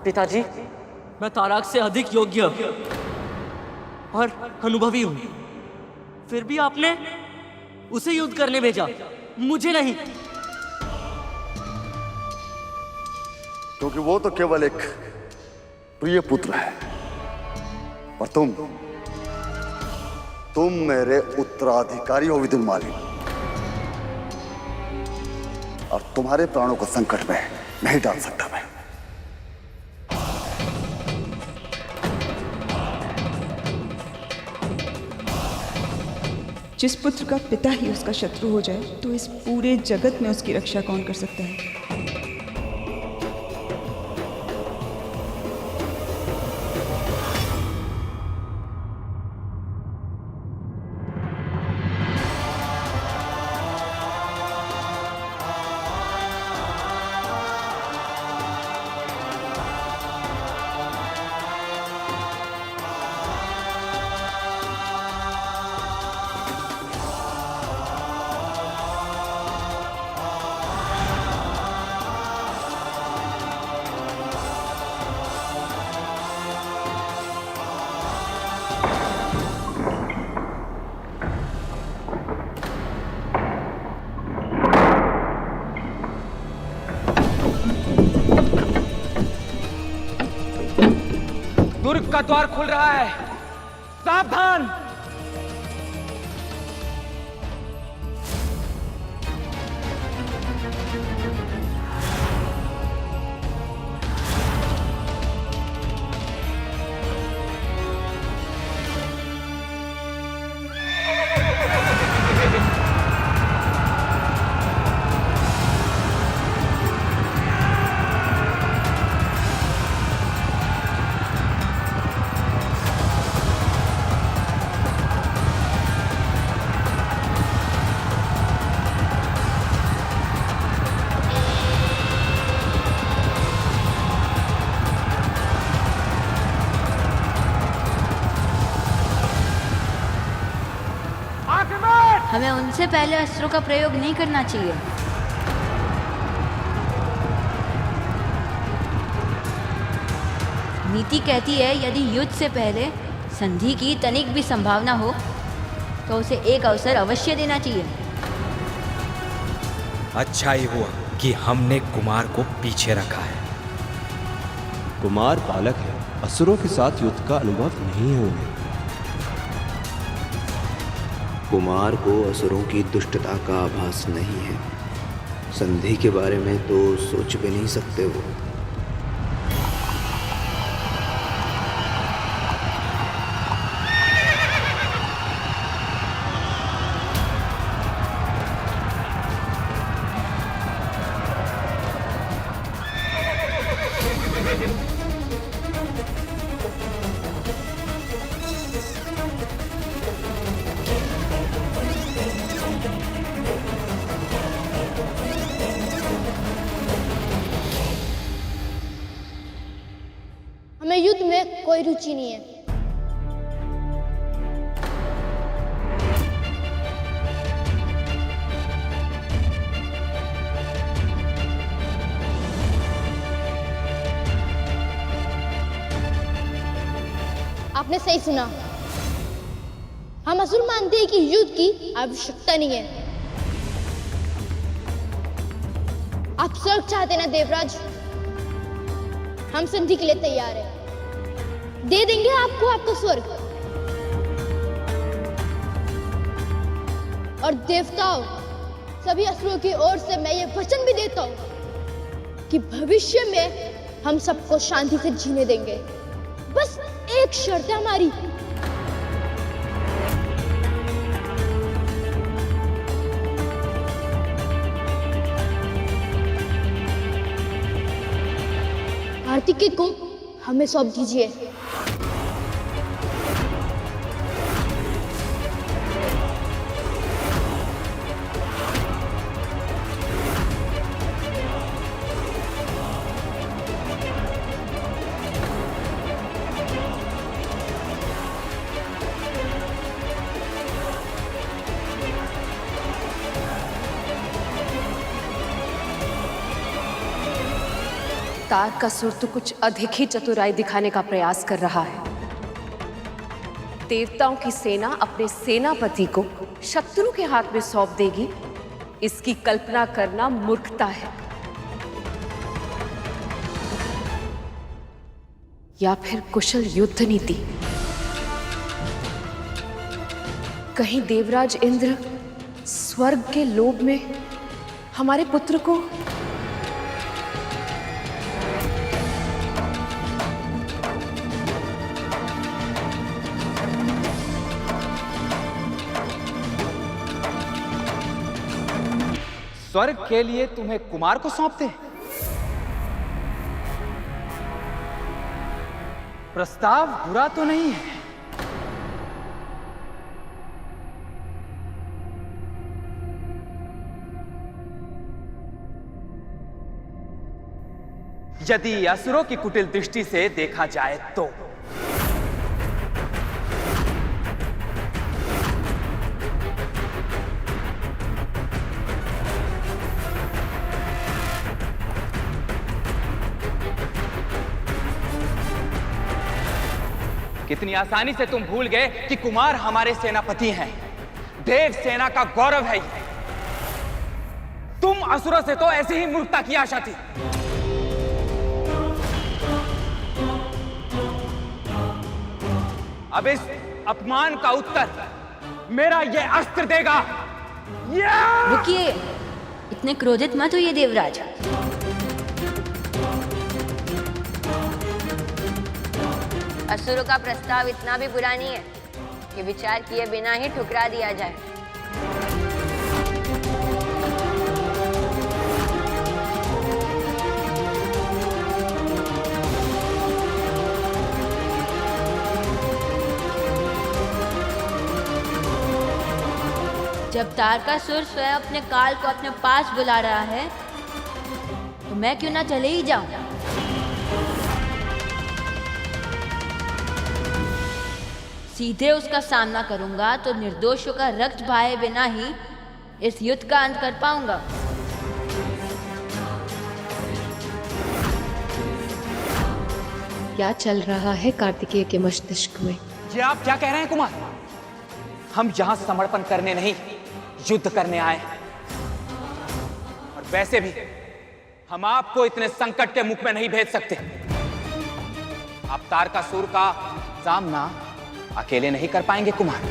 पिताजी, मैं ताराक से अधिक योग्य और अनुभवी हूं, फिर भी आपने उसे युद्ध करने भेजा, मुझे नहीं। क्योंकि वो तो केवल एक प्रिय पुत्र है और तुम मेरे उत्तराधिकारी हो विदुरमाली, और तुम्हारे प्राणों को संकट में नहीं डाल सकता मैं। जिस पुत्र का पिता ही उसका शत्रु हो जाए तो इस पूरे जगत में उसकी रक्षा कौन कर सकता है? दुर्ग का द्वार खुल रहा है, सावधान। हमें उनसे पहले अस्त्रों का प्रयोग नहीं करना चाहिए। नीति कहती है यदि युद्ध से पहले संधि की तनिक भी संभावना हो तो उसे एक अवसर अवश्य देना चाहिए। अच्छा ही हुआ कि हमने कुमार को पीछे रखा है। कुमार बालक है, असुरों के साथ युद्ध का अनुभव नहीं है उन्हें। कुमार को असुरों की दुष्टता का आभास नहीं है। संधि के बारे में तो सोच भी नहीं सकते वो। हमें युद्ध में कोई रुचि नहीं है। आपने सही सुना, हम असुर मानते हैं कि युद्ध की आवश्यकता नहीं है। आप स्वर्ग चाहते ना देवराज? हम संधि के लिए तैयार हैं। दे देंगे आपको आपका स्वर्ग। और देवताओं, सभी असुरों की ओर से मैं ये वचन भी देता हूं कि भविष्य में हम सबको शांति से जीने देंगे। बस एक शर्त है हमारी। कार्तिकेय को हमें सौंप दीजिए। तारकासुर तो कुछ अधिक ही चतुराई दिखाने का प्रयास कर रहा है। देवताओं की सेना अपने सेनापति को शत्रु के हाथ में सौंप देगी, इसकी कल्पना करना मूर्खता है। या फिर कुशल युद्ध नीति। कहीं देवराज इंद्र स्वर्ग के लोभ में हमारे पुत्र को स्वर्ग के लिए तुम्हें कुमार को सौंपते हैं? प्रस्ताव बुरा तो नहीं है। यदि असुरों की कुटिल दृष्टि से देखा जाए तो कितनी आसानी से तुम भूल गए कि कुमार हमारे सेनापति हैं, देव सेना का गौरव है ये। तुम असुरों से तो ऐसी ही मूर्खता की आशा थी। अब इस अपमान का उत्तर मेरा ये अस्त्र देगा। रुकिए, इतने क्रोधित मत होइए देवराज। असुरों का प्रस्ताव इतना भी बुरा नहीं है कि विचार किए बिना ही ठुकरा दिया जाए। जब तारकासुर स्वयं अपने काल को अपने पास बुला रहा है तो मैं क्यों ना चले ही जाऊं। सीधे उसका सामना करूंगा तो निर्दोषों का रक्त बहाए बिना ही इस युद्ध का अंत कर पाऊंगा। क्या चल रहा है कार्तिकेय के मस्तिष्क में? ये आप क्या कह रहे हैं कुमार? हम यहां समर्पण करने नहीं, युद्ध करने आए हैं। और वैसे भी हम आपको इतने संकट के मुख में नहीं भेज सकते। आप तारकासुर का सामना अकेले नहीं कर पाएंगे कुमार।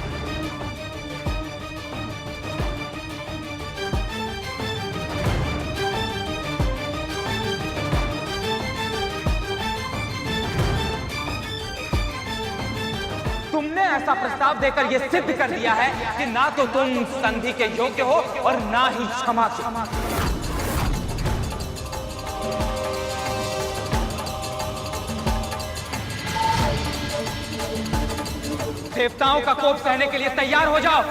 तुमने ऐसा प्रस्ताव देकर यह सिद्ध कर दिया है कि ना तो तुम संधि के योग्य हो और ना ही क्षमा के। देवताओं का कोप सहने के लिए तैयार हो जाओ।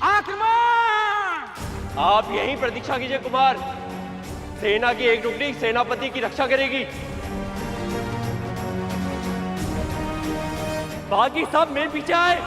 आक्रमण! आप यहीं प्रतीक्षा कीजिए कुमार। सेना की एक टुकड़ी सेनापति की रक्षा करेगी, बाकी सब मेरे पीछे आए।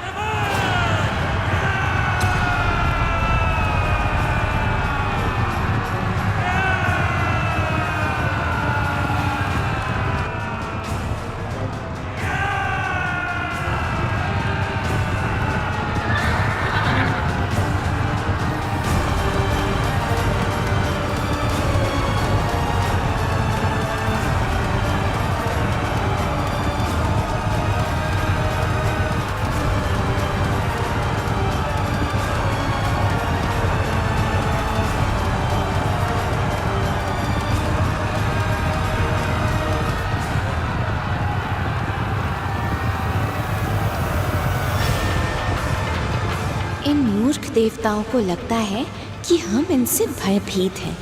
इन मूर्ख देवताओं को लगता है कि हम इनसे भयभीत हैं,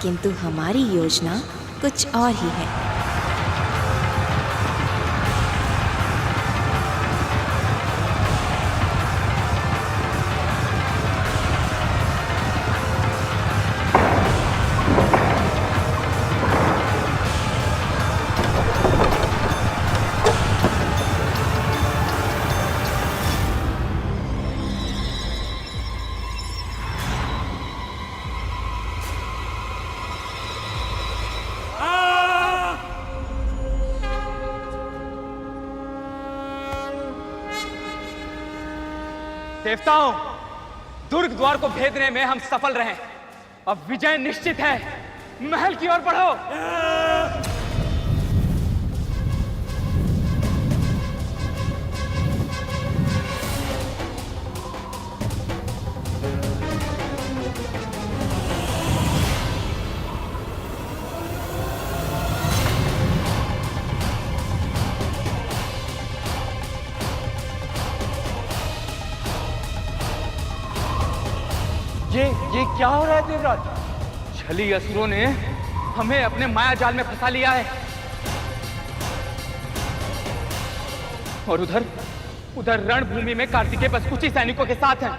किंतु हमारी योजना कुछ और ही है। आ! देवताओं, दुर्ग द्वार को भेदने में हम सफल रहे। अब विजय निश्चित है। महल की ओर बढ़ो। ये क्या हो रहा है देवराज? छली असुरों ने हमें अपने माया जाल में फंसा लिया है। और उधर रणभूमि में कार्तिकेय बस कुछ ही सैनिकों के साथ हैं।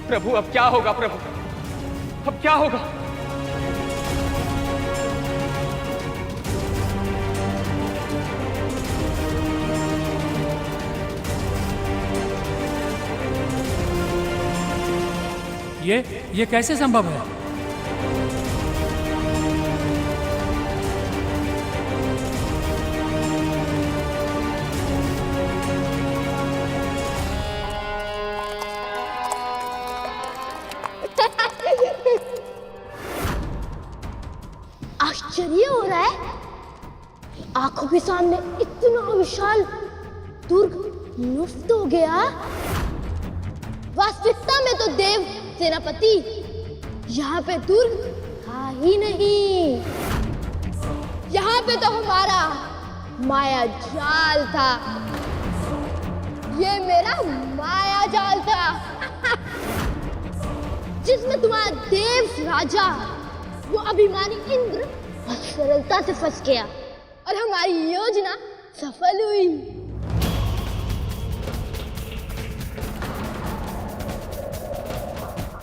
प्रभु अब क्या होगा? प्रभु अब क्या होगा? ये कैसे संभव है? आश्चर्य हो रहा है। आंखों के सामने इतना विशाल दुर्ग मुफ्त हो गया। वास्तविकता में तो देव सेनापति यहाँ पे दुर्ग था ही नहीं। यहाँ पे तो हमारा माया जाल था। ये मेरा माया जाल था जिसमें तुम्हारा देव राजा वो अभिमानी इंद्र बहुत सरलता से फंस गया और हमारी योजना सफल हुई।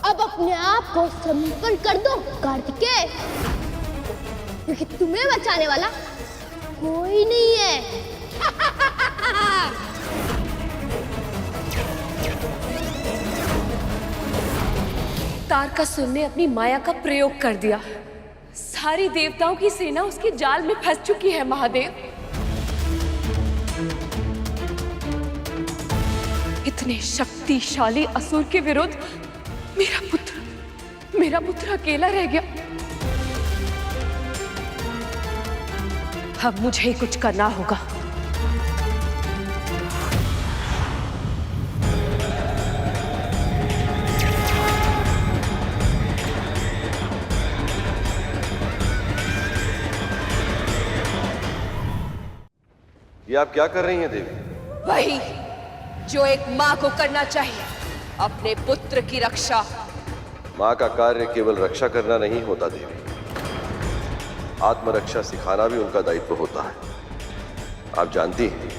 अब अपने आप को समर्पण कर दो कार्तिकेय, क्योंकि तुम्हें बचाने वाला कोई नहीं है। तारकासुर ने अपनी माया का प्रयोग कर दिया। सारी देवताओं की सेना उसके जाल में फंस चुकी है। महादेव, इतने शक्तिशाली असुर के विरुद्ध मेरा पुत्र अकेला रह गया। अब मुझे ही कुछ करना होगा। ये आप क्या कर रही हैं देवी? वही जो एक माँ को करना चाहिए, अपने पुत्र की रक्षा। माँ का कार्य केवल रक्षा करना नहीं होता देवी, आत्मरक्षा सिखाना भी उनका दायित्व होता है। आप जानती हैं,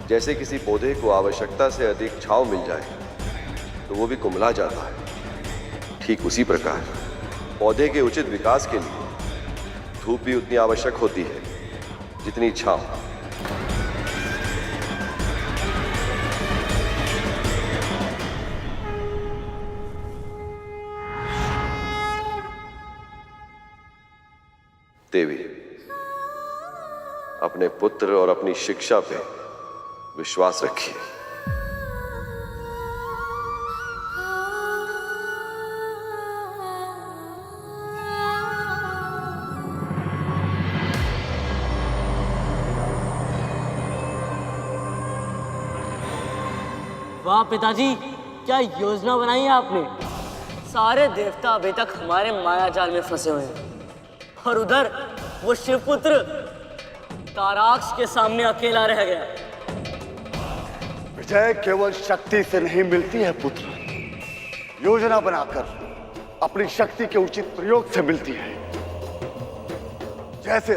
जैसे किसी पौधे को आवश्यकता से अधिक छांव मिल जाए तो वो भी कुम्हला जाता है, ठीक उसी प्रकार पौधे के उचित विकास के लिए धूप भी उतनी आवश्यक होती है जितनी छांव। देवी, अपने पुत्र और अपनी शिक्षा पे विश्वास रखिए। वाह पिताजी, क्या योजना बनाई है आपने। सारे देवता अभी तक हमारे माया जाल में फंसे हुए हैं और उधर वो शिवपुत्र ताराक्ष के सामने अकेला रह गया। विजय केवल शक्ति से नहीं मिलती है पुत्र, योजना बनाकर अपनी शक्ति के उचित प्रयोग से मिलती है, जैसे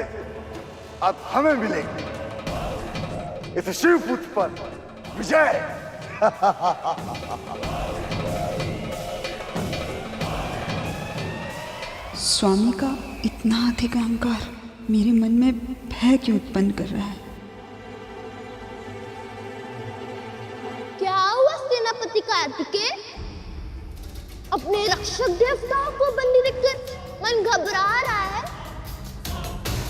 अब हमें मिलेगी इस शिवपुत्र पर विजय। स्वामी का इतना अधिक अहंकार मेरे मन में भय क्यों उत्पन्न कर रहा है? क्या हुआ सेनापति कार्तिकेय? अपने रक्षक देवताओं को बंदी देखकर मन घबरा रहा है।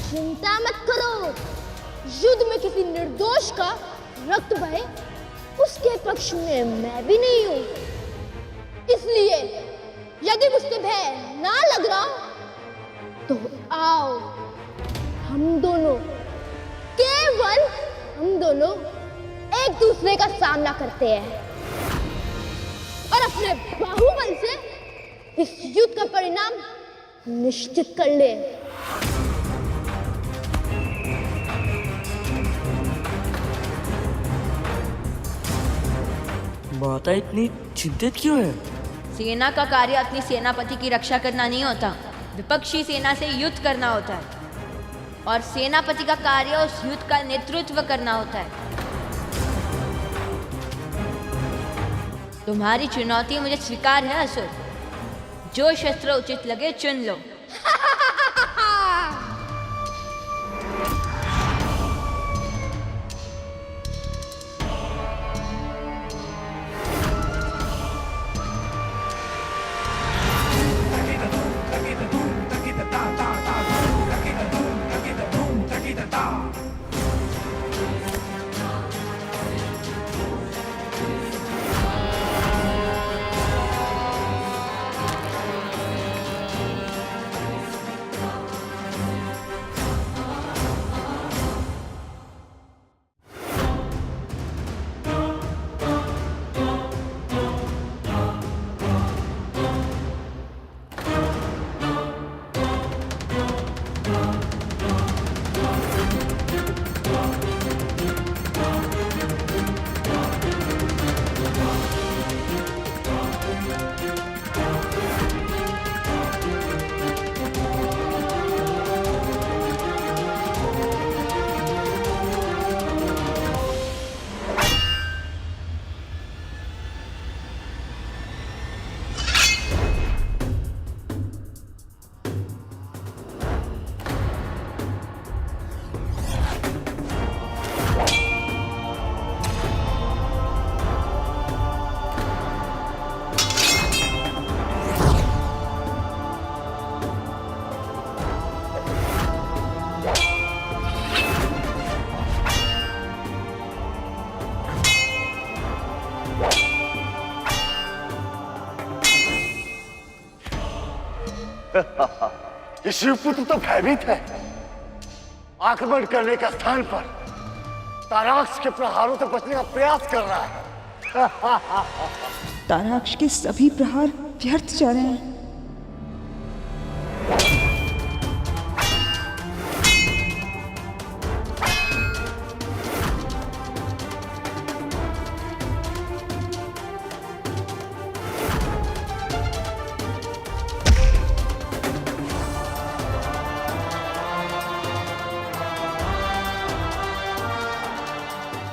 चिंता मत करो, युद्ध में किसी निर्दोष का रक्त बहे उसके पक्ष में मैं भी नहीं हूं। इसलिए यदि मुझसे भय ना लग रहा तो आओ, हम दोनों, केवल हम दोनों एक दूसरे का सामना करते हैं और अपने बाहुबल से इस युद्ध का परिणाम निश्चित कर ले। माता इतनी चिंतित क्यों है? सेना का कार्य अपनी सेनापति की रक्षा करना नहीं होता, विपक्षी सेना से युद्ध करना होता है। और सेनापति का कार्य उस युद्ध का नेतृत्व करना होता है। तुम्हारी चुनौती मुझे स्वीकार है असुर। जो शस्त्र उचित लगे चुन लो। ये शिवपुत्र तो भयभीत है। आक्रमण करने का स्थान पर ताराक्ष के प्रहारों से बचने का प्रयास कर रहा है। ताराक्ष के सभी प्रहार व्यर्थ जा रहे हैं।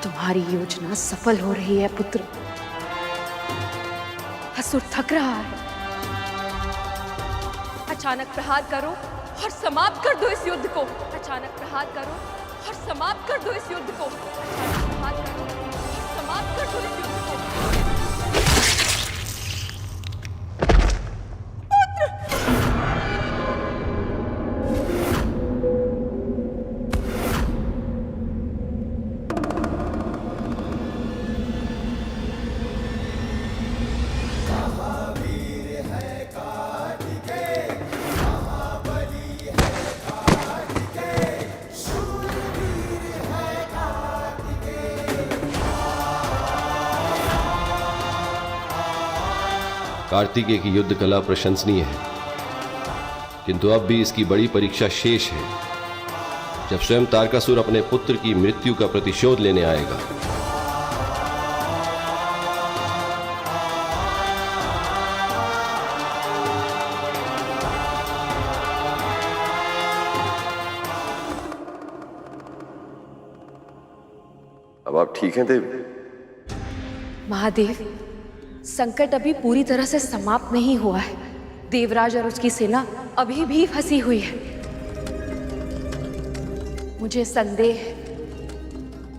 तुम्हारी योजना सफल हो रही है पुत्र। असुर थक रहा है। अचानक प्रहार करो और समाप्त कर दो इस युद्ध को। अचानक प्रहार करो और समाप्त कर दो इस युद्ध को। अचानक प्रहार करो और समाप्त कर दो इस युद्ध को। कार्तिकेय की युद्ध कला प्रशंसनीय है, किंतु अब भी इसकी बड़ी परीक्षा शेष है, जब स्वयं तारकासुर अपने पुत्र की मृत्यु का प्रतिशोध लेने आएगा। अब आप ठीक हैं देवी? महादेव, संकट अभी पूरी तरह से समाप्त नहीं हुआ है। देवराज और उसकी सेना अभी भी फंसी हुई है। मुझे संदेह है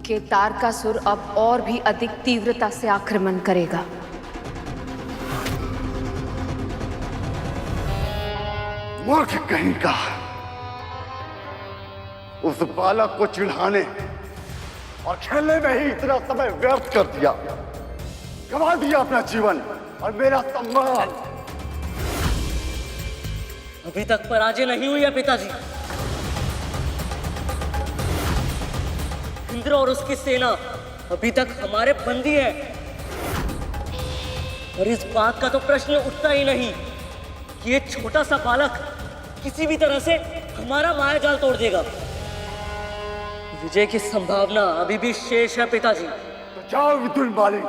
कि तारकासुर अब और भी अधिक तीव्रता से आक्रमण करेगा। मूर्ख कहीं का। उस बालक को चिढ़ाने और खेलने में ही इतना समय व्यर्थ कर दिया, गंवा दिया अपना जीवन और मेरा सम्मान। अभी तक पराजय नहीं हुई है पिताजी। इंद्र और उसकी सेना अभी तक हमारे बंदी है, और इस बात का तो प्रश्न उठता ही नहीं कि ये छोटा सा बालक किसी भी तरह से हमारा माया जाल तोड़ देगा। विजय की संभावना अभी भी शेष है पिताजी। तो जाओ विदुर माली,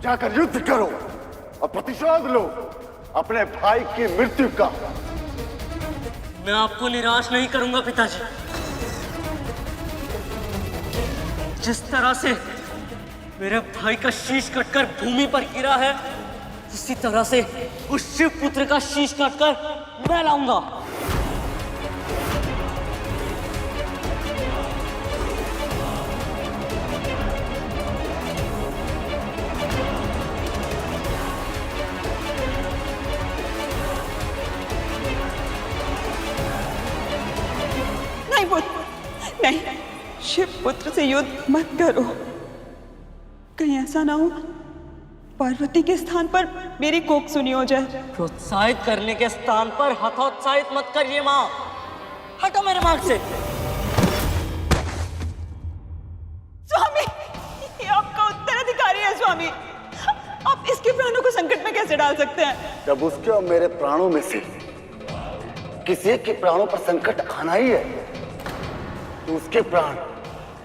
जाकर युद्ध करो और प्रतिशोध लो अपने भाई की मृत्यु का। मैं आपको निराश नहीं करूंगा पिताजी। जिस तरह से मेरे भाई का शीश कटकर भूमि पर गिरा है, उसी तरह से उस शिव पुत्र का शीश काटकर मैं लाऊंगा। नहीं पुत्र, नहीं, शिव पुत्र से युद्ध मत करो। कहीं ऐसा ना हो पार्वती के स्थान पर मेरी कोख सुनी हो जाए। प्रोत्साहित करने के स्थान पर हतोत्साहित मत करिए माँ। हटो मेरे मार्ग से। स्वामी, ये आपका उत्तराधिकारी है स्वामी। आप इसके प्राणों को संकट में कैसे डाल सकते हैं? जब उसके और मेरे प्राणों में से किसी एक के प्राणों पर संकट आना ही है, तो उसके प्राण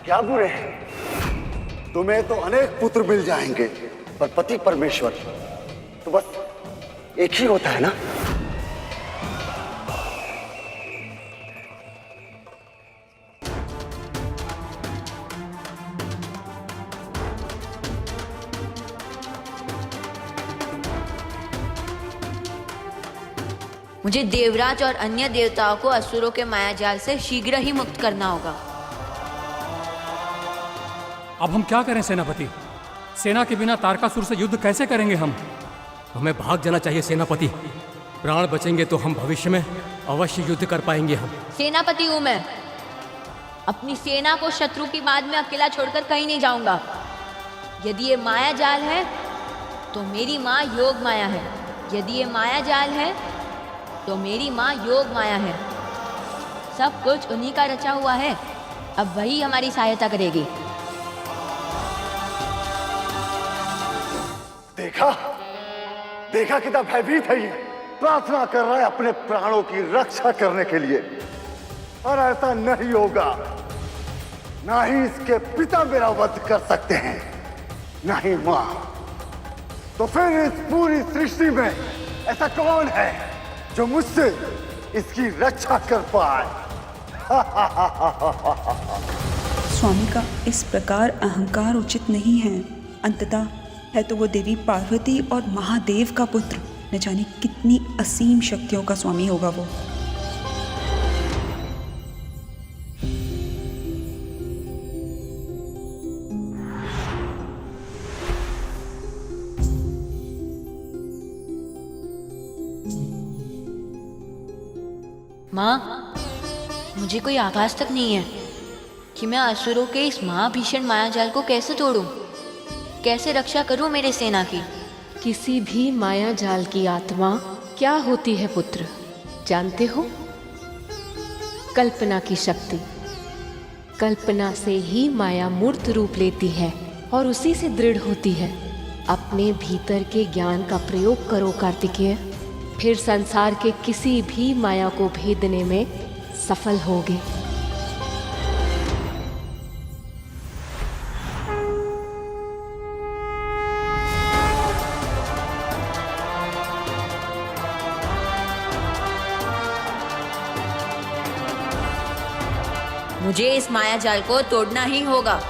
क्या बुरे हैं? तुम्हें तो अनेक पुत्र मिल जाएंगे, पर पति परमेश्वर तो बस एक ही होता है ना। मुझे देवराज और अन्य देवताओं को असुरों के मायाजाल से शीघ्र ही मुक्त करना होगा। अब हम क्या करें सेनापति? सेना के बिना तारकासुर से युद्ध कैसे करेंगे हम? हमें भाग जाना चाहिए सेनापति। प्राण बचेंगे तो हम भविष्य में अवश्य युद्ध कर पाएंगे हम। सेनापति हूं मैं। अपनी सेना को शत्रु की बात में अकेला छोड़कर कहीं नहीं जाऊंगा। यदि ये माया जाल है तो मेरी माँ योग माया है। यदि ये माया जाल है तो मेरी माँ योग माया है। सब कुछ उन्हीं का रचा हुआ है। अब वही हमारी सहायता करेगी। देखा देखा कितना भयभीत है ये। प्रार्थना कर रहा है अपने प्राणों की रक्षा करने के लिए, और ऐसा नहीं होगा। ना ही इसके पिता मेरा वध कर सकते हैं, ना ही मां। तो फिर इस पूरी सृष्टि में ऐसा कौन है जो मुझसे इसकी रक्षा कर पाए? स्वामी का इस प्रकार अहंकार उचित नहीं है। अंततः है तो वो देवी पार्वती और महादेव का पुत्र। न जाने कितनी असीम शक्तियों का स्वामी होगा वो। माँ, मुझे कोई आभास तक नहीं है कि मैं असुरों के इस महाभीषण मायाजाल को कैसे तोड़ूं, कैसे रक्षा करूं मेरे सेना की। किसी भी माया जाल की आत्मा क्या होती है पुत्र, जानते हो? कल्पना की शक्ति। कल्पना से ही माया मूर्त रूप लेती है और उसी से दृढ़ होती है। अपने भीतर के ज्ञान का प्रयोग करो कार्तिकेय, फिर संसार के किसी भी माया को भेदने में सफल होगे। मुझे इस माया जाल को तोड़ना ही होगा।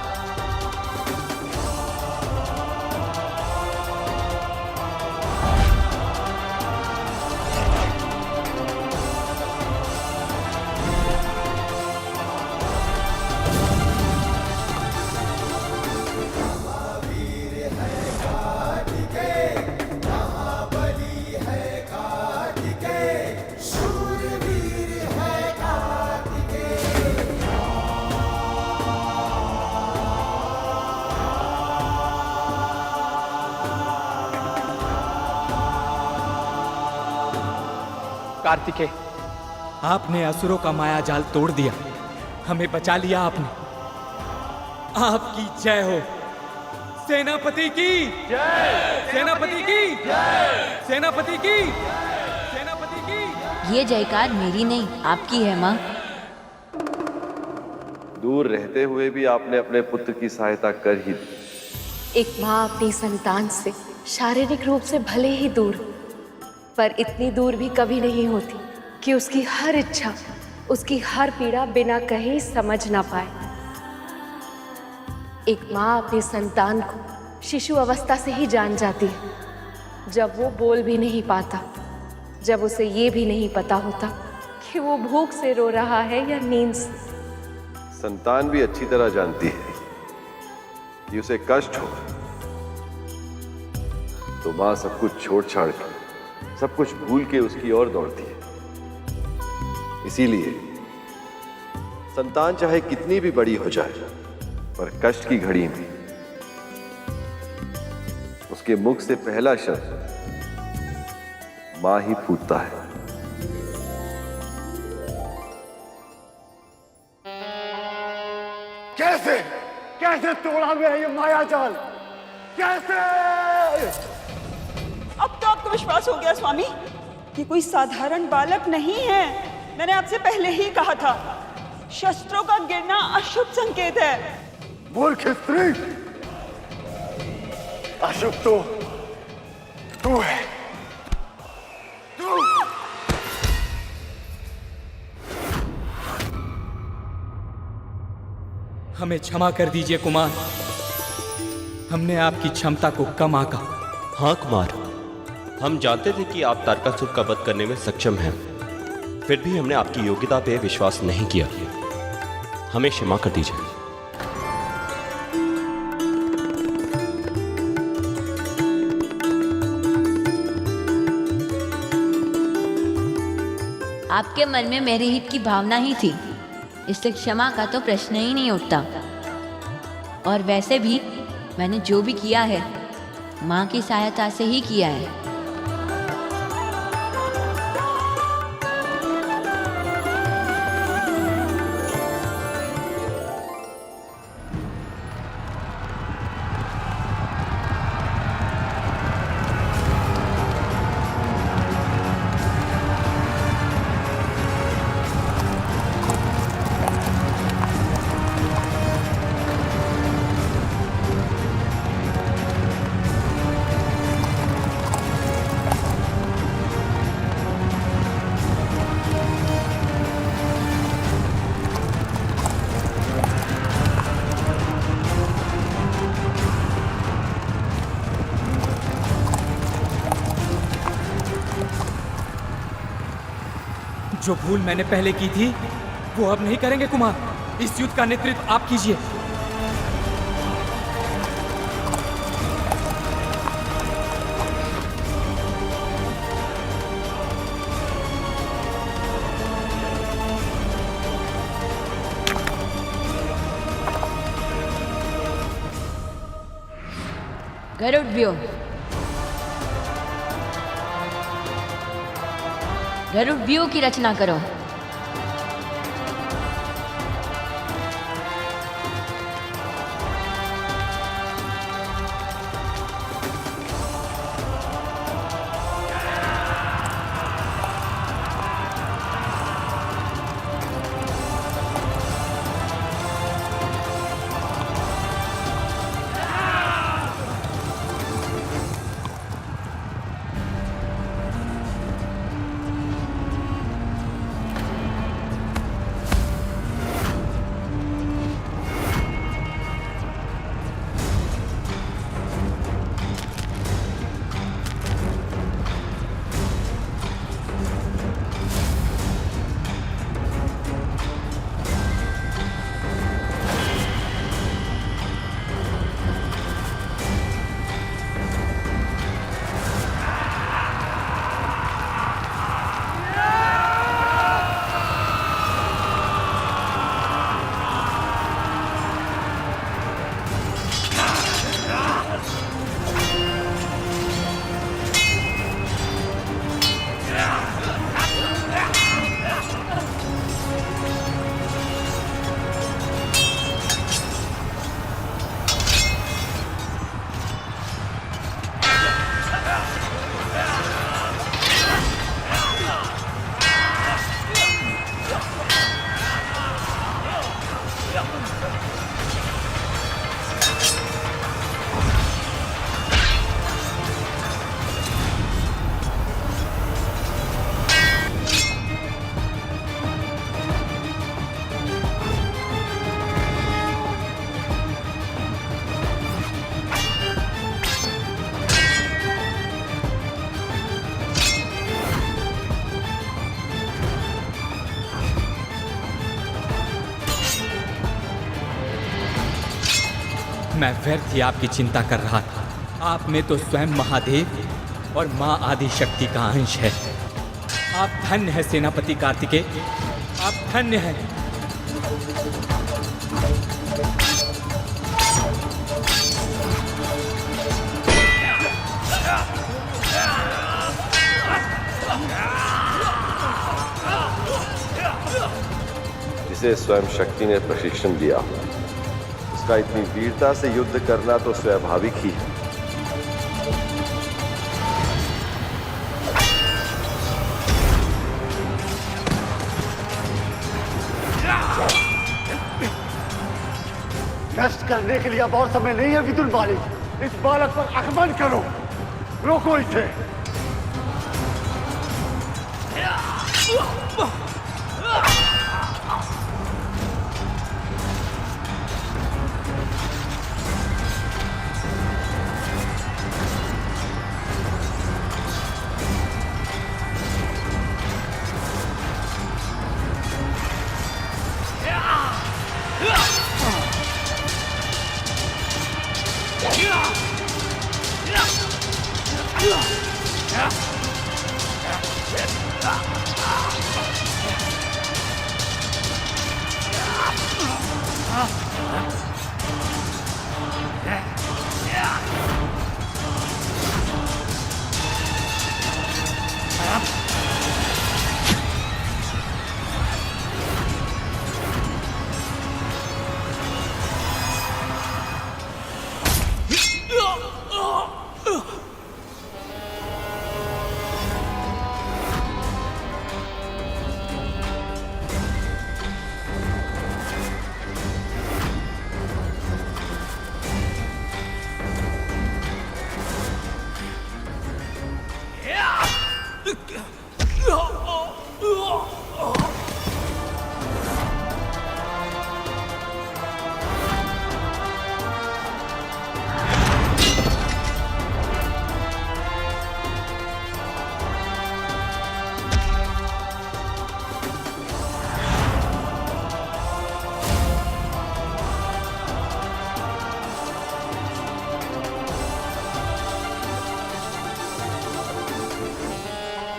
कार्तिकेय, आपने असुरों का माया जाल तोड़ दिया, हमें बचा लिया आपने। आपकी जय हो। सेनापति की जय, सेनापति की जय, सेनापति की, सेनापति की। ये जयकार मेरी नहीं, आपकी है माँ। दूर रहते हुए भी आपने अपने पुत्र की सहायता कर ही दी। एक माँ अपनी संतान से शारीरिक रूप से भले ही दूर, पर इतनी दूर भी कभी नहीं होती कि उसकी हर इच्छा, उसकी हर पीड़ा बिना कहे समझ ना पाए। एक माँ अपनी संतान को शिशु अवस्था से ही जान जाती है, जब वो बोल भी नहीं पाता, जब उसे ये भी नहीं पता होता कि वो भूख से रो रहा है या नींद से। संतान भी अच्छी तरह जानती है कि उसे कष्ट हो तो मां सब कुछ छोड़ छाड़ के, सब कुछ भूल के उसकी ओर दौड़ती है। इसीलिए संतान चाहे कितनी भी बड़ी हो जाए, पर कष्ट की घड़ी में उसके मुख से पहला शब्द मां ही फूटता है। कैसे कैसे तोड़ा गया ये माया जाल? कैसे? अब तो आपको विश्वास हो गया स्वामी कि कोई साधारण बालक नहीं है। मैंने आपसे पहले ही कहा था, शस्त्रों का गिरना अशुभ संकेत है। मूर्ख स्त्री, अशुभ तो तू है, तू। हमें क्षमा कर दीजिए कुमार, हमने आपकी क्षमता को कम आंका। हाँ कुमार, हम जानते थे कि आप तारकासुर का वध करने में सक्षम हैं, फिर भी हमने आपकी योग्यता पे विश्वास नहीं किया। हमें क्षमा कर दीजिए। आपके मन में मेरे हित की भावना ही थी, इससे क्षमा का तो प्रश्न ही नहीं उठता। और वैसे भी मैंने जो भी किया है माँ की सहायता से ही किया है। जो भूल मैंने पहले की थी वो अब नहीं करेंगे कुमार। इस युद्ध का नेतृत्व आप कीजिए। गरुड़ व्यूह, गरुड़ व्यूह की रचना करो। मैं व्यर्थ ही आपकी चिंता कर रहा था। आप में तो स्वयं महादेव और माँ आदि शक्ति का अंश है। आप धन्य है सेनापति कार्तिकेय, आप धन्य हैं। जिसे स्वयं शक्ति ने प्रशिक्षण दिया, उसका इतनी वीरता से युद्ध करना तो स्वाभाविक ही है। नष्ट करने के लिए अब और समय नहीं है विदुर मालिक। इस बालक पर आक्रमण करो, रोको इसे।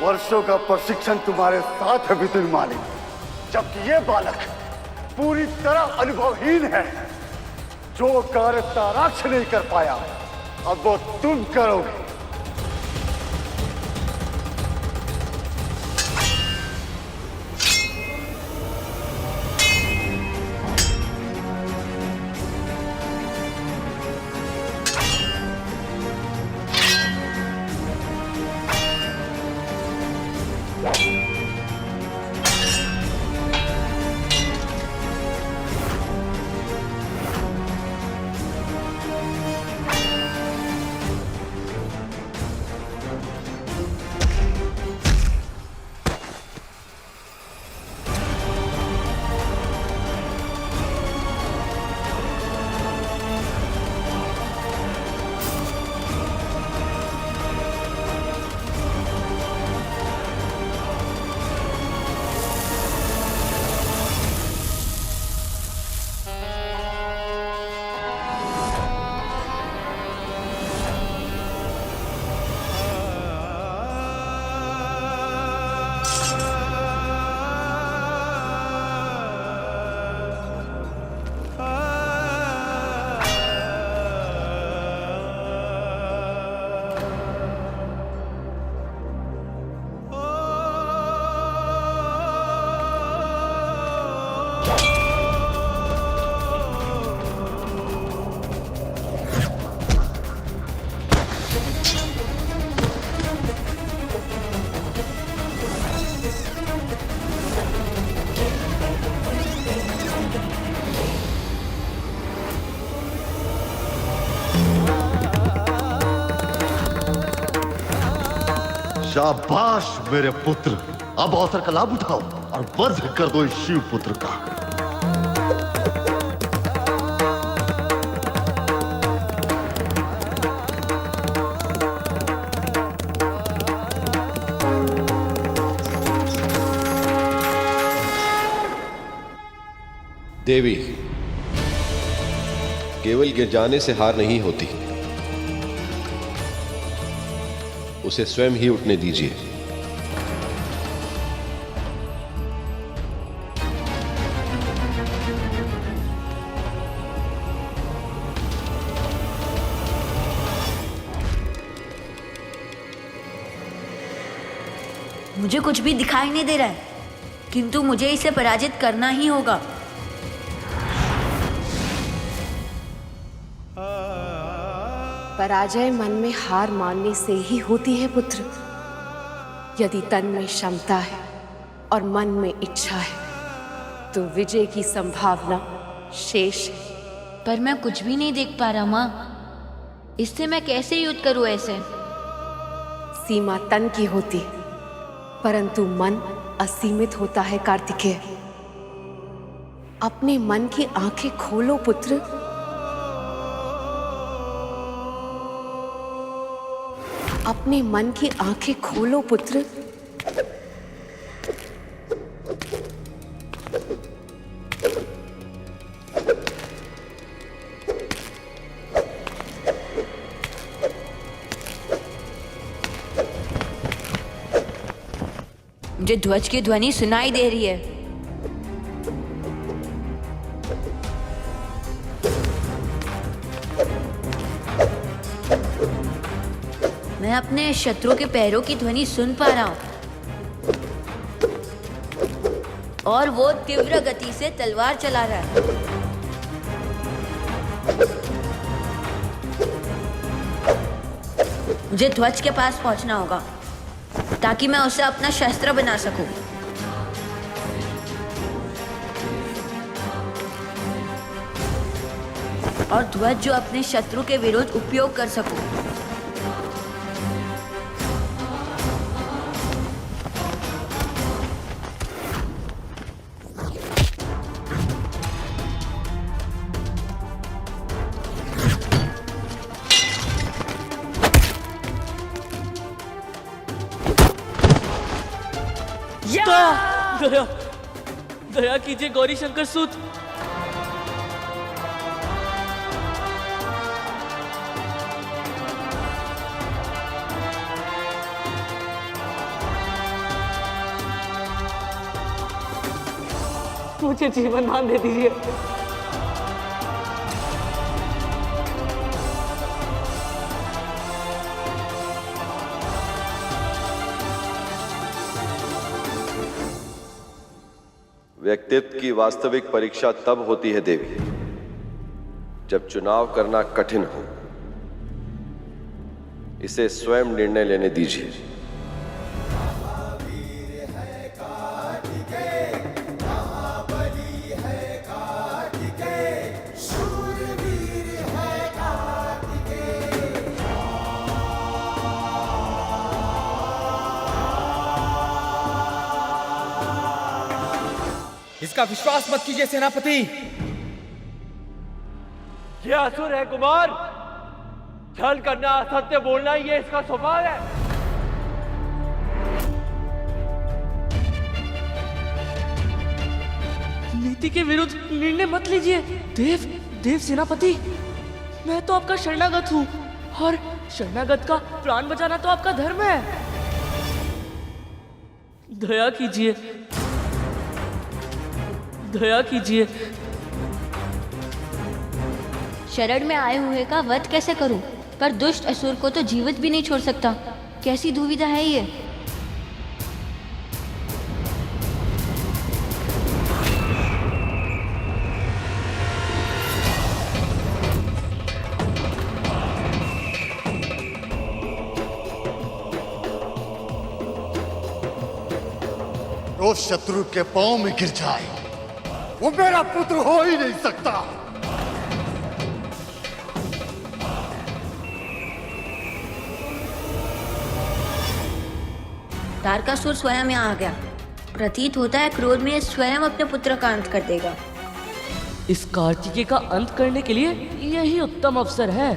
वर्षों का प्रशिक्षण तुम्हारे साथ है विदुर मालिक, जबकि ये बालक पूरी तरह अनुभवहीन है। जो कार्य ताराक्ष नहीं कर पाया, अब वो तुम करोगे। शाबाश मेरे पुत्र, अब अवसर का लाभ उठाओ और वध कर दो इस शिव पुत्र का। देवी, केवल गिर जाने से हार नहीं होती, उसे स्वयं ही उठने दीजिए। मुझे कुछ भी दिखाई नहीं दे रहा है, किंतु मुझे इसे पराजित करना ही होगा। पराजय मन में हार मानने से ही होती है पुत्र। यदि तन में क्षमता है और मन में इच्छा है तो विजय की संभावना शेष है। पर मैं कुछ भी नहीं देख पा रहा माँ, इससे मैं कैसे युद्ध करूं ऐसे? सीमा तन की होती है परंतु मन असीमित होता है कार्तिकेय। अपने मन की आंखें खोलो पुत्र। अपने मन की आंखें खोलो पुत्र। मुझे ध्वज की ध्वनि सुनाई दे रही है। मैं अपने शत्रु के पैरों की ध्वनि सुन पा रहा हूं और वो तीव्र गति से तलवार चला रहा है। मुझे ध्वज के पास पहुंचना होगा ताकि मैं उसे अपना शस्त्र बना सकूं। और ध्वज जो अपने शत्रु के विरुद्ध उपयोग कर सकूं। दया दया कीजिए गौरी शंकर सूत। मुझे जीवन दान दे दीजिए। व्यक्तित्व की वास्तविक परीक्षा तब होती है देवी, जब चुनाव करना कठिन हो। इसे स्वयं निर्णय लेने दीजिए। इसका विश्वास मत कीजिए सेनापति। ये असुर है कुमार। छल करना, असत्य बोलना, ये इसका स्वभाव है। नीति के विरुद्ध निर्णय मत लीजिए। देव सेनापति, मैं तो आपका शरणागत हूँ और शरणागत का प्राण बचाना तो आपका धर्म है। दया कीजिए, दया कीजिए। शरण में आए हुए का वध कैसे करूं? पर दुष्ट असुर को तो जीवित भी नहीं छोड़ सकता। कैसी दुविधा है ये? जो शत्रु के पांव में गिर जाए वो मेरा पुत्र हो ही नहीं सकता। तारकासुर स्वयं यहाँ आ गया। प्रतीत होता है क्रोध में स्वयं अपने पुत्र का अंत कर देगा। इस कार्तिकेय का अंत करने के लिए यही उत्तम अवसर है।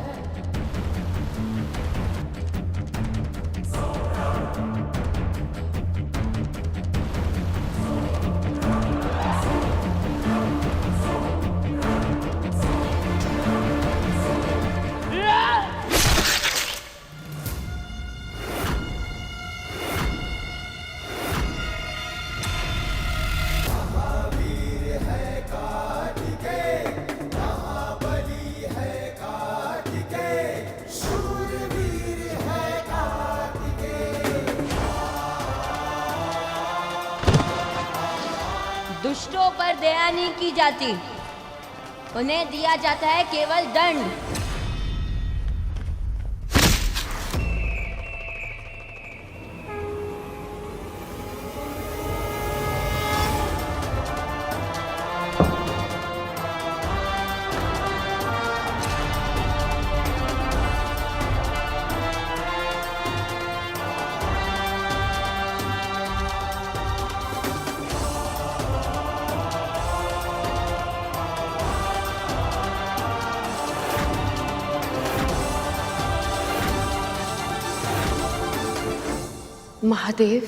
दुष्टों पर दया नहीं की जाती, उन्हें दिया जाता है केवल दंड। महादेव,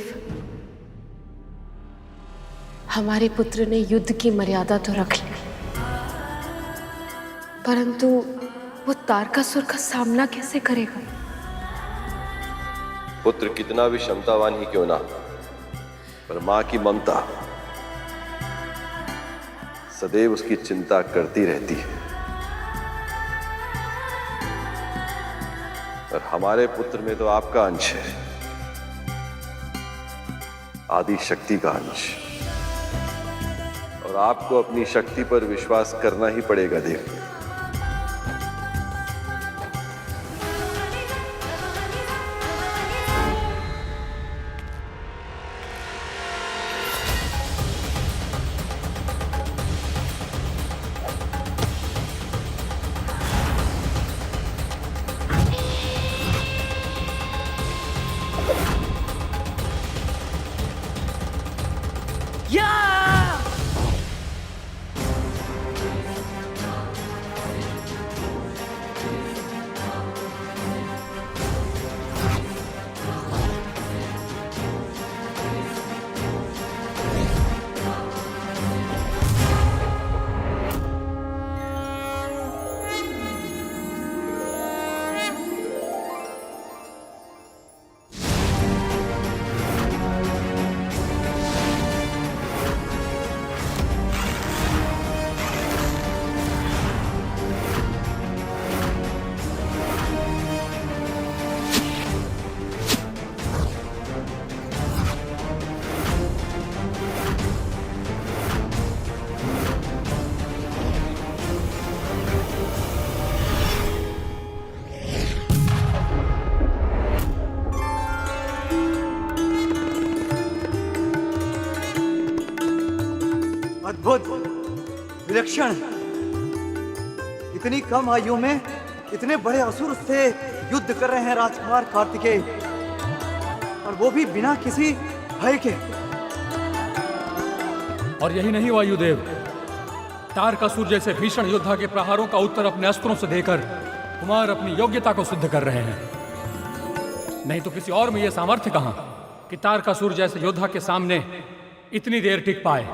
हमारे पुत्र ने युद्ध की मर्यादा तो रख ली, परंतु वो तारकासुर का सामना कैसे करेगा? पुत्र कितना भी क्षमतावान ही क्यों ना, पर मां की ममता सदैव उसकी चिंता करती रहती है। और हमारे पुत्र में तो आपका अंश है, आदि शक्ति का अंश, और आपको अपनी शक्ति पर विश्वास करना ही पड़ेगा देव। अद्भुत, विलक्षण। इतनी कम आयु में इतने बड़े असुर से युद्ध कर रहे हैं राजकुमार कार्तिकेय, और वो भी बिना किसी भय के। और यही नहीं वायुदेव, तारकासुर जैसे भीषण योद्धा के प्रहारों का उत्तर अपने अस्त्रों से देकर कुमार अपनी योग्यता को सिद्ध कर रहे हैं। नहीं तो किसी और में यह सामर्थ्य कहां कि तारकासुर जैसे योद्धा के सामने इतनी देर टिक पाए।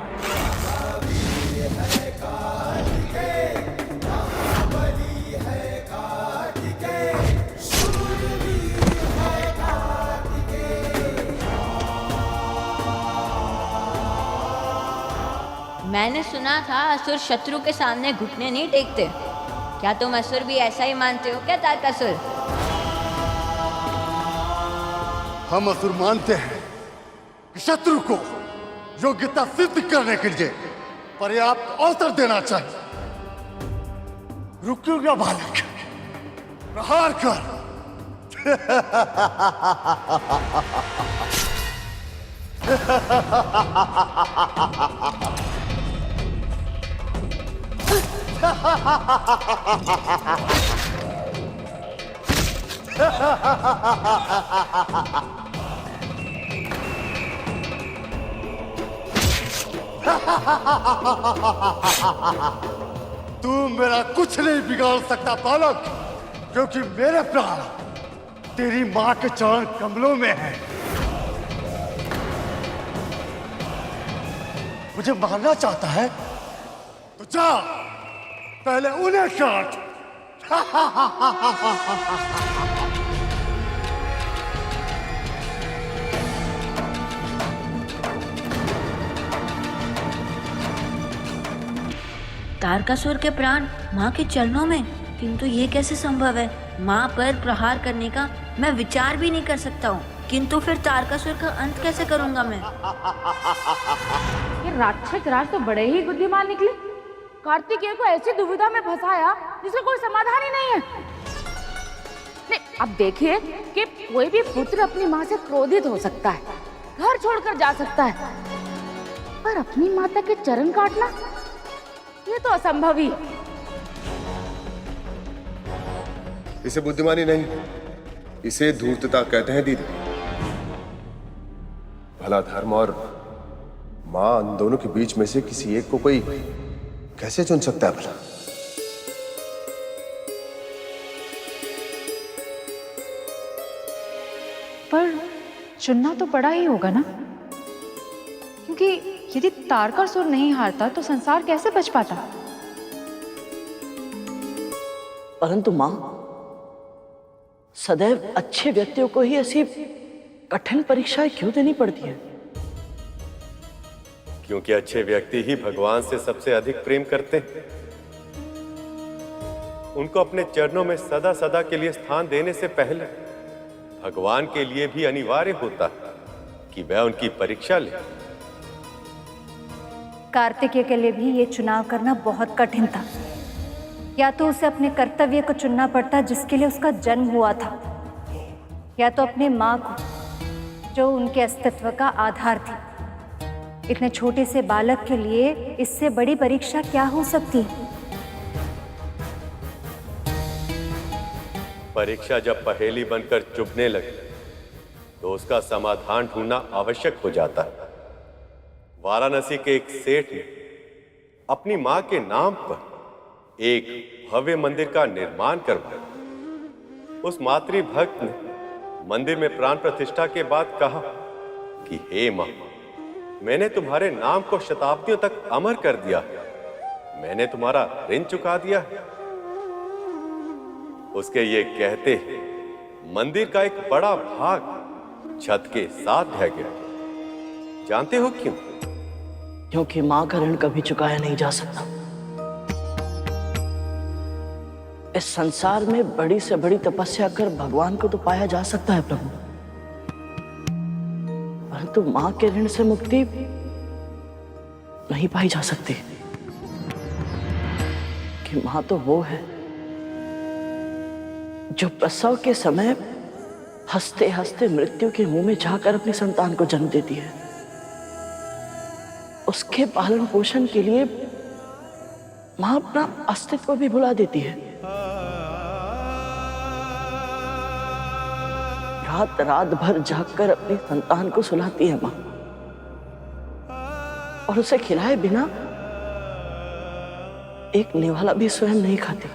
मैंने सुना था असुर शत्रु के सामने घुटने नहीं टेकते। क्या तुम असुर भी ऐसा ही मानते हो क्या तारकासुर? हम असुर मानते हैं कि शत्रु को योग्यता सिद्ध करने के लिए पर्याप्त अवसर देना चाहिए। रुकिएगा बालक, प्रहार कर। तू मेरा कुछ नहीं बिगाड़ सकता बालक, क्योंकि मेरे प्राण तेरी मां के चरण कमलों में है। मुझे मारना चाहता है तो जा, पहले उन्हें काट। तारकासुर के प्राण माँ के चरणों में, किंतु ये कैसे संभव है? माँ पर प्रहार करने का मैं विचार भी नहीं कर सकता हूँ, किंतु फिर तारकासुर का अंत कैसे करूंगा मैं? ये राक्षस राज तो बड़े ही बुद्धिमान निकले। कार्तिकेय को ऐसी दुविधा में फंसाया जिसका कोई समाधान ही नहीं है। नहीं, अब देखिए कि कोई भी पुत्र अपनी माँ से क्रोधित हो सकता है, घर छोड़कर जा सकता है, पर अपनी माता के चरण काटना ये तो असंभव ही। इसे बुद्धिमानी नहीं, इसे धूर्तता कहते हैं दीदी। भला धर्म और मां, उन दोनों के बीच में से किसी एक को कोई कैसे चुन सकता है भला? पर चुनना तो पड़ा ही होगा ना, क्योंकि यदि तारकासुर नहीं हारता तो संसार कैसे बच पाता। परंतु मां, सदैव अच्छे व्यक्तियों को ही ऐसी कठिन परीक्षाएं क्यों देनी पड़ती है? क्योंकि अच्छे व्यक्ति ही भगवान से सबसे अधिक प्रेम करते हैं। उनको अपने चरणों में सदा सदा के लिए स्थान देने से पहले भगवान के लिए भी अनिवार्य होता है कि वह उनकी परीक्षा ले। कार्तिकेय के लिए भी ये चुनाव करना बहुत कठिन था। या तो उसे अपने कर्तव्य को चुनना पड़ता जिसके लिए उसका जन्म हुआ था, या तो अपने माँ को जो उनके अस्तित्व का आधार थी। इतने छोटे से बालक के लिए इससे बड़ी परीक्षा क्या हो सकती है? परीक्षा जब पहेली बनकर चुभने लगे तो उसका समाधान ढूंढना आवश्यक हो जाता है। वाराणसी के एक सेठ ने अपनी मां के नाम पर एक भव्य मंदिर का निर्माण करवाया। उस मातृभक्त ने मंदिर में प्राण प्रतिष्ठा के बाद कहा कि हे मां, मैंने तुम्हारे नाम को शताब्दियों तक अमर कर दिया, मैंने तुम्हारा ऋण चुका दिया। उसके ये कहते मंदिर का एक बड़ा भाग छत के साथ ढह गया। जानते हो क्यों? क्योंकि मां का ऋण कभी चुकाया नहीं जा सकता। इस संसार में बड़ी से बड़ी तपस्या कर भगवान को तो पाया जा सकता है प्रभु, परंतु मां के ऋण से मुक्ति नहीं पाई जा सकती। कि मां तो वो है जो प्रसव के समय हंसते हंसते मृत्यु के मुंह में जाकर अपनी संतान को जन्म देती है। उसके पालन पोषण के लिए मां अपना अस्तित्व भी भुला देती है। रात रात भर जागकर अपनी संतान को सुलाती है मां, और उसे खिलाए बिना एक निवाला भी स्वयं नहीं खाती।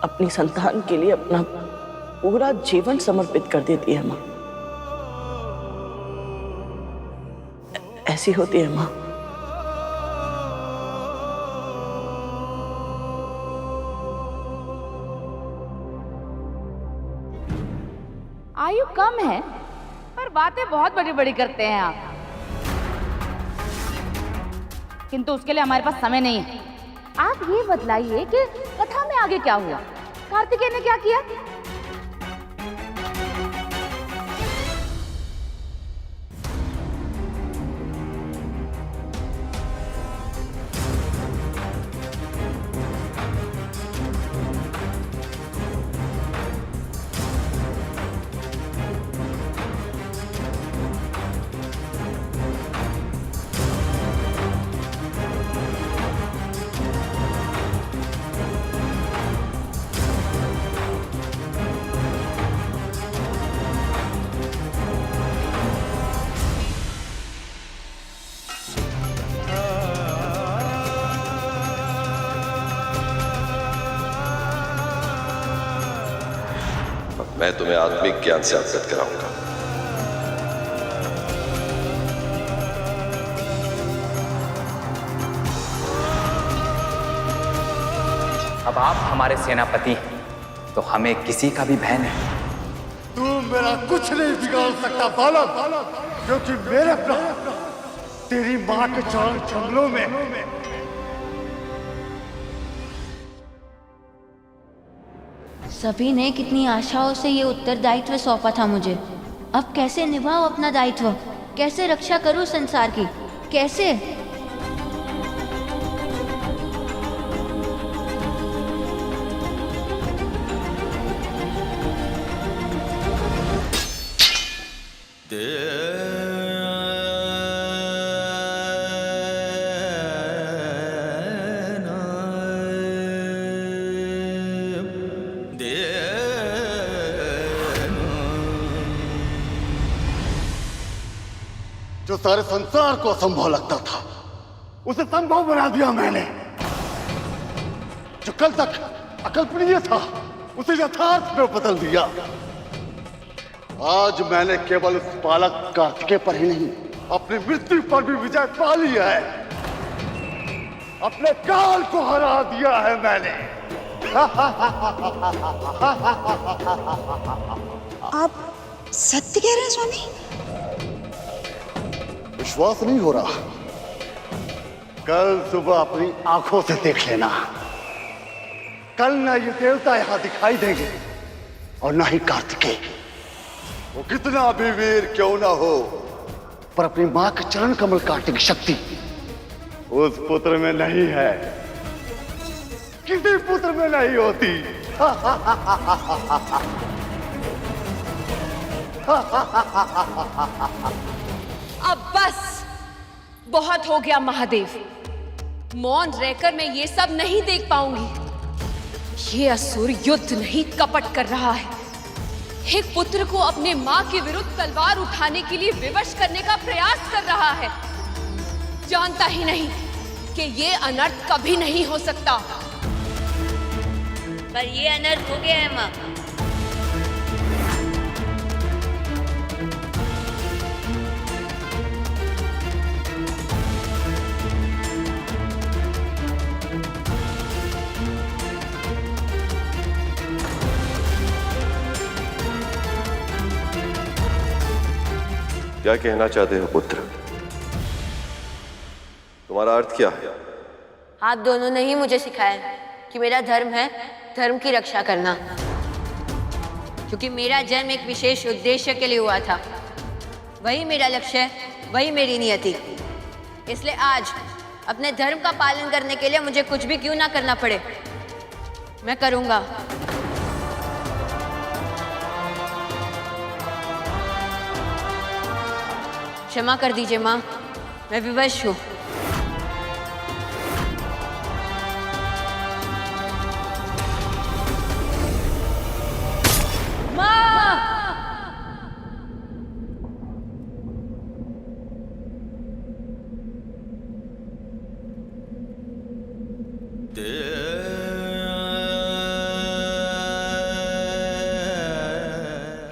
अपनी संतान के लिए अपना पूरा जीवन समर्पित कर देती है मां। ऐसी होती है मां। आयु कम है पर बातें बहुत बड़ी बड़ी करते हैं आप, किंतु उसके लिए हमारे पास समय नहीं है। आप ये बतलाइए कि कथा में आगे क्या हुआ, कार्तिकेय ने क्या किया? मैं तुम्हें आत्मिक ज्ञान से अवगत कराऊंगा। अब आप हमारे सेनापति हैं, तो हमें किसी का भी भय नहीं। तू मेरा कुछ नहीं बिगाड़ सकता बालक, क्योंकि मेरे प्राण तेरी मां के चरण कमलों में। सभी ने कितनी आशाओं से ये उत्तरदायित्व सौंपा था मुझे, अब कैसे निभाऊं अपना दायित्व, कैसे रक्षा करूं संसार की, कैसे? जो सारे संसार को असंभव लगता था उसे संभव बना दिया मैंने। जो कल तक अकल्पनीय था उसे यथार्थ में बदल दिया। आज मैंने केवल उस बालक कार्तिकेय पर ही नहीं, अपनी मृत्यु पर भी विजय पा ली है। अपने काल को हरा दिया है मैंने। आप सत्य कह रहे हैं स्वामी? विश्वास नहीं हो रहा? कल सुबह अपनी आंखों से देख लेना। कल ना ये देवता यहां दिखाई देंगे और ना ही कार्तिकेय। वो कितना भी वीर क्यों ना हो, पर अपनी मां के चरण कमल काटने की शक्ति उस पुत्र में नहीं है, किसी पुत्र में नहीं होती। अब बस बहुत हो गया महादेव। मौन रहकर मैं ये सब नहीं देख पाऊंगी। ये असुर युद्ध नहीं कपट कर रहा है। एक पुत्र को अपने मां के विरुद्ध तलवार उठाने के लिए विवश करने का प्रयास कर रहा है। जानता ही नहीं कि ये अनर्थ कभी नहीं हो सकता। पर ये अनर्थ हो गया है माँ। क्या कहना चाहते हो पुत्र? तुम्हारा अर्थ क्या है? आप दोनों ने ही मुझे सिखाया कि मेरा धर्म है धर्म की रक्षा करना, क्योंकि मेरा जन्म एक विशेष उद्देश्य के लिए हुआ था। वही मेरा लक्ष्य है, वही मेरी नियति। इसलिए आज अपने धर्म का पालन करने के लिए मुझे कुछ भी क्यों ना करना पड़े, मैं करूंगा। क्षमा कर दीजिए माँ, मैं विवश हूँ।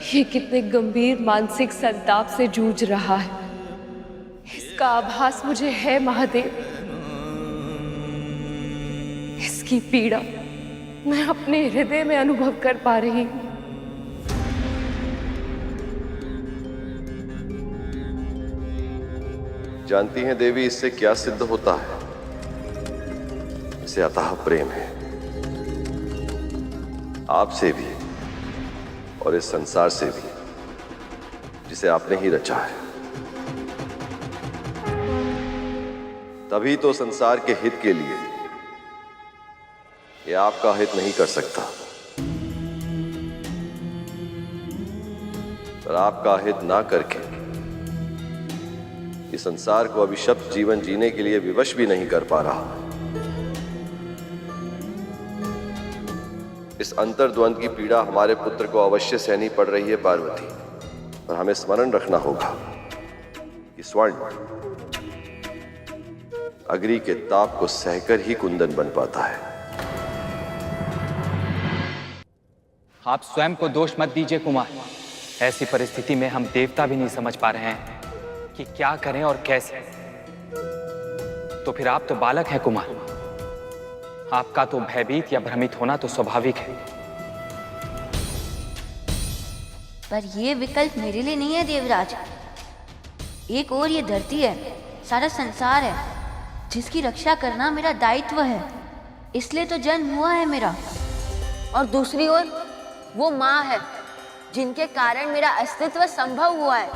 ये कितने गंभीर मानसिक संताप से जूझ रहा है, इसका आभास मुझे है महादेव। इसकी पीड़ा मैं अपने हृदय में अनुभव कर पा रही हूँ। जानती हैं देवी, इससे क्या सिद्ध होता है? इसे अथाह प्रेम है, आपसे भी और इस संसार से भी, जिसे आपने ही रचा है। तभी तो संसार के हित के लिए ये आपका हित नहीं कर सकता, पर आपका हित ना करके इस संसार को अभिशप्त जीवन जीने के लिए विवश भी नहीं कर पा रहा। इस अंतर्द्वंद की पीड़ा हमारे पुत्र को अवश्य सहनी पड़ रही है पार्वती, पर हमें स्मरण रखना होगा कि स्वर्ण अग्नि के ताप को सहकर ही कुंदन बन पाता है। आप स्वयं को दोष मत दीजिए कुमार। ऐसी परिस्थिति में हम देवता भी नहीं समझ पा रहे हैं कि क्या करें और कैसे। तो फिर आप तो बालक हैं कुमार, आपका तो भयभीत या भ्रमित होना तो स्वाभाविक है। पर ये विकल्प मेरे लिए नहीं है देवराज। एक और ये धरती है, सारा संसार है, जिसकी रक्षा करना मेरा दायित्व है। इसलिए तो जन्म हुआ है मेरा। और दूसरी ओर वो माँ है जिनके कारण मेरा अस्तित्व संभव हुआ है।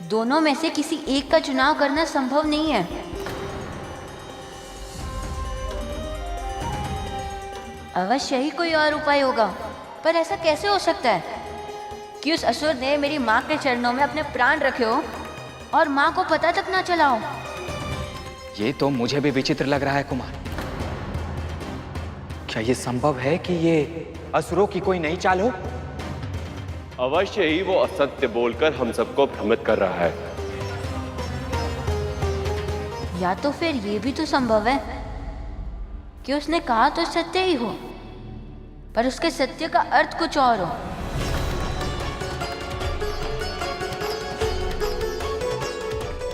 दोनों में से किसी एक का चुनाव करना संभव नहीं है। अवश्य ही कोई और उपाय होगा, पर ऐसा कैसे हो सकता है कि उस असुर ने मेरी माँ के चरणों में अपने प्राण रखे हो और माँ को पता तक ना चला हो। ये तो मुझे भी विचित्र लग रहा है कुमार। क्या ये संभव है कि ये असुरों की कोई नई चाल हो? अवश्य ही वो असत्य बोलकर हम सबको भ्रमित कर रहा है। या तो फिर ये भी तो संभव है कि उसने कहा तो सत्य ही हो, पर उसके सत्य का अर्थ कुछ और हो।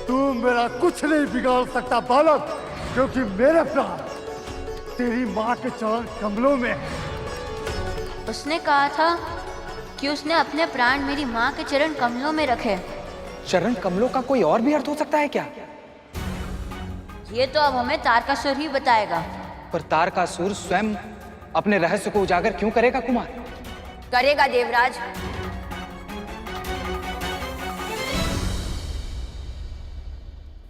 तू मेरा कुछ नहीं बिगाड़ सकता बालक, क्योंकि मेरे प्राण तेरी माँ के चरण कमलों में है। उसने कहा था कि उसने अपने प्राण मेरी माँ के चरण कमलों में रखे। चरण कमलों का कोई और भी अर्थ हो सकता है क्या? ये तो अब हमें तारकासुर ही बताएगा। पर तारकासुर स्वयं अपने रहस्य को उजागर क्यों करेगा कुमार? करेगा देवराज।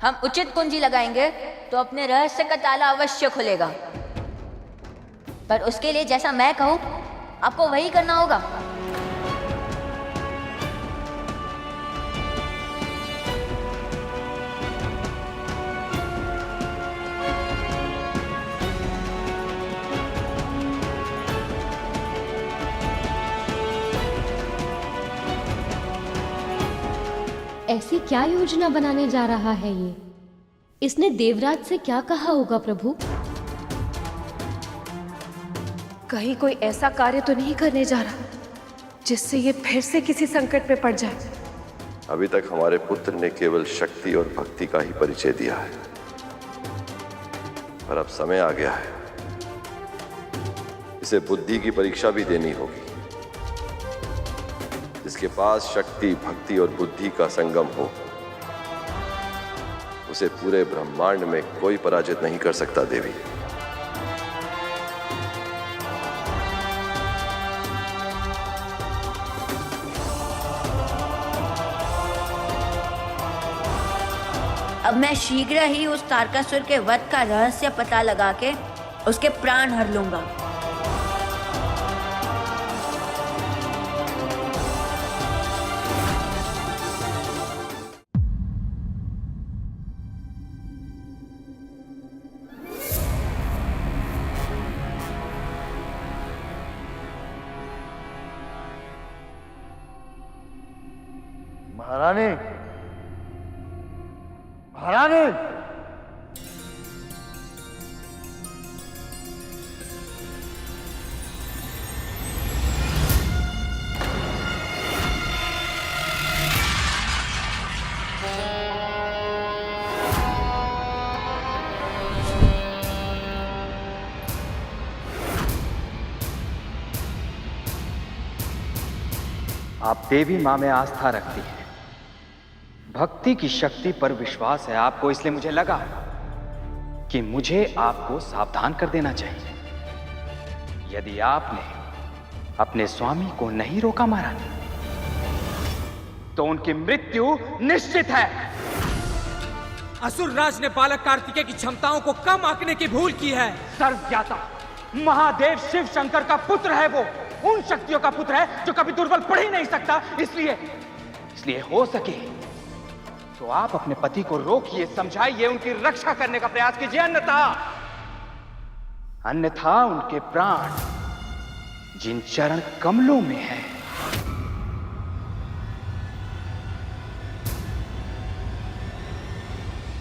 हम उचित कुंजी लगाएंगे तो अपने रहस्य का ताला अवश्य खुलेगा, पर उसके लिए जैसा मैं कहूं आपको वही करना होगा। ऐसी क्या योजना बनाने जा रहा है ये? इसने देवराज से क्या कहा होगा प्रभु? कहीं कोई ऐसा कार्य तो नहीं करने जा रहा जिससे ये फिर से किसी संकट में पड़ जाए। अभी तक हमारे पुत्र ने केवल शक्ति और भक्ति का ही परिचय दिया है, पर अब समय आ गया है, इसे बुद्धि की परीक्षा भी देनी होगी। जिसके पास शक्ति, भक्ति और बुद्धि का संगम हो, उसे पूरे ब्रह्मांड में कोई पराजित नहीं कर सकता देवी। अब मैं शीघ्र ही उस तारकासुर के वध का रहस्य पता लगा के उसके प्राण हर लूंगा। महारानी, महारानी, आप देवी माँ में आस्था रखती हैं, भक्ति की शक्ति पर विश्वास है आपको, इसलिए मुझे लगा कि मुझे आपको सावधान कर देना चाहिए। यदि आपने अपने स्वामी को नहीं रोका महारानी, तो उनकी मृत्यु निश्चित है। असुरराज ने बालक कार्तिकेय की क्षमताओं को कम आंकने की भूल की है। सर्वज्ञाता महादेव शिव शंकर का पुत्र है वो, उन शक्तियों का पुत्र है जो कभी दुर्बल पड़ ही नहीं सकता। इसलिए हो सके तो आप अपने पति को रोकिए, समझाइए, उनकी रक्षा करने का प्रयास कीजिए, अन्यथा उनके प्राण जिन चरण कमलों में है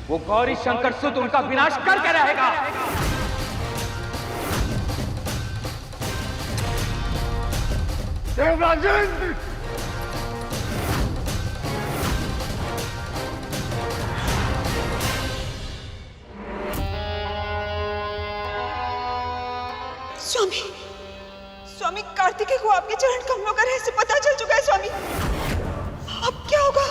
वो गौरी शंकर सुत उनका विनाश करके रहेगा। देवराजेंद्र, स्वामी, स्वामी कार्तिकेय को आपके चरण कमलों का रहस्य पता चल चुका है स्वामी। अब क्या होगा?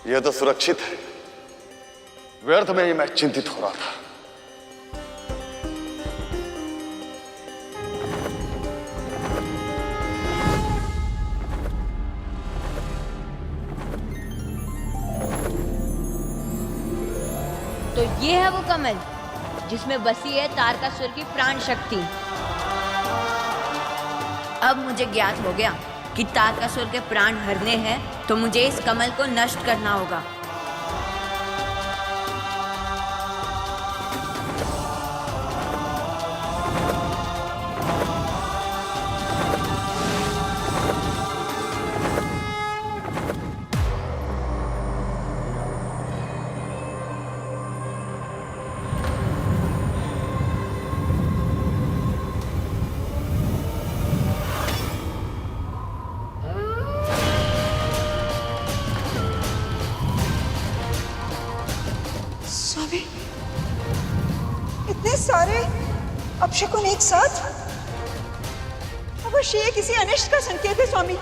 यह तो सुरक्षित है। व्यर्थ में ही मैं चिंतित हो रहा था। तो ये है वो कमल जिसमें बसी है तारकासुर की प्राण शक्ति। अब मुझे ज्ञात हो गया कि तारकासुर के प्राण हरने हैं तो मुझे इस कमल को नष्ट करना होगा। स्वामी, इतने सारे अपशकुन एक साथ? अवश्य ये किसी अनिष्ट का संकेत है स्वामी।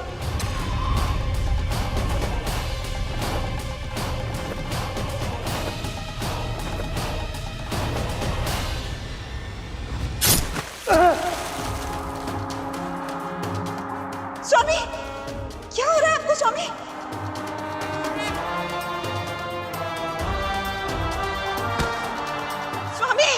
स्वामी, क्या हो रहा है आपको स्वामी? स्वामी,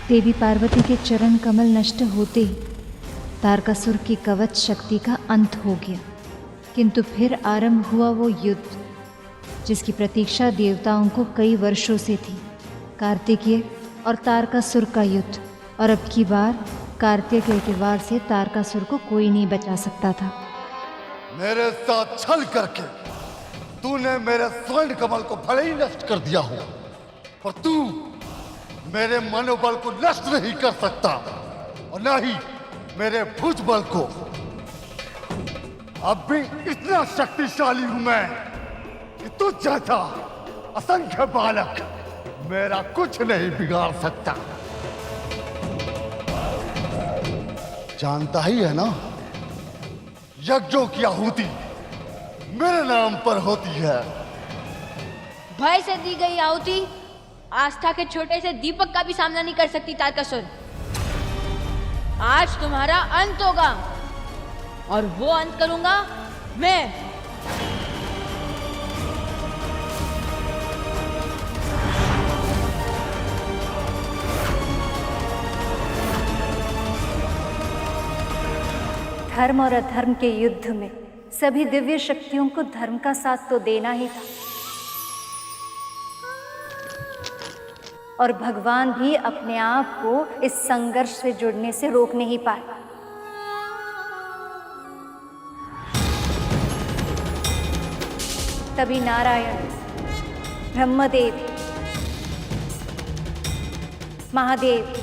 देवी पार्वती के चरण कमल नष्ट होते ही तारकासुर की कवच शक्ति का अंत हो गया। किंतु फिर आरंभ हुआ वो युद्ध जिसकी प्रतीक्षा देवताओं को कई वर्षों से थी। कार्तिकेय और तारकासुर का युद्ध, और अब की बार कार्तिकेय के वार से तारकासुर को कोई नहीं बचा सकता था। मेरे साथ छल करके तूने मेरे स्वर्ण कमल को भले ही नष्ट कर दिया हो, पर तू मेरे मनोबल को नष्ट नहीं कर सकता, और न ही मेरे भुजबल को। अब भी इतना शक्तिशाली हूं मैं कि तुझ जैसा असंख्य बालक मेरा कुछ नहीं बिगाड़ सकता। जानता ही है ना, यज्ञों की आहुति मेरे नाम पर होती है। भय से दी गई आहुति आस्था के छोटे से दीपक का भी सामना नहीं कर सकती तारकासुर। आज तुम्हारा अंत होगा, और वो अंत करूंगा मैं। धर्म और अधर्म के युद्ध में सभी दिव्य शक्तियों को धर्म का साथ तो देना ही था, और भगवान भी अपने आप को इस संघर्ष से जुड़ने से रोक नहीं पाए। तभी नारायण, ब्रह्मदेव, महादेव,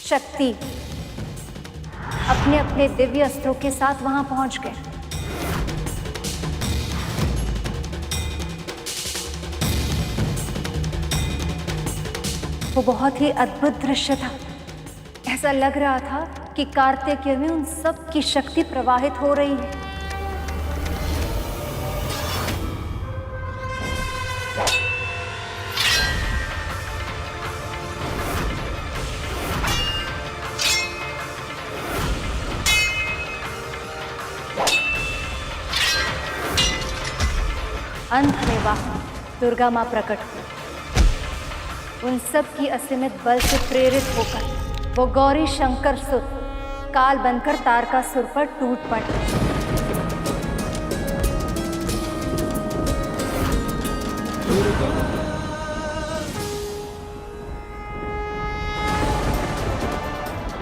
शक्ति अपने अपने दिव्य अस्त्रों के साथ वहां पहुंच गए। वो बहुत ही अद्भुत दृश्य था। ऐसा लग रहा था कि कार्तिकेय में उन सब की शक्ति प्रवाहित हो रही है। अंत में वहां दुर्गा मां प्रकट हुई। उन सब की असीमित बल से प्रेरित होकर वो गौरी शंकर सुत काल बनकर तारकासुर पर टूट पड़े।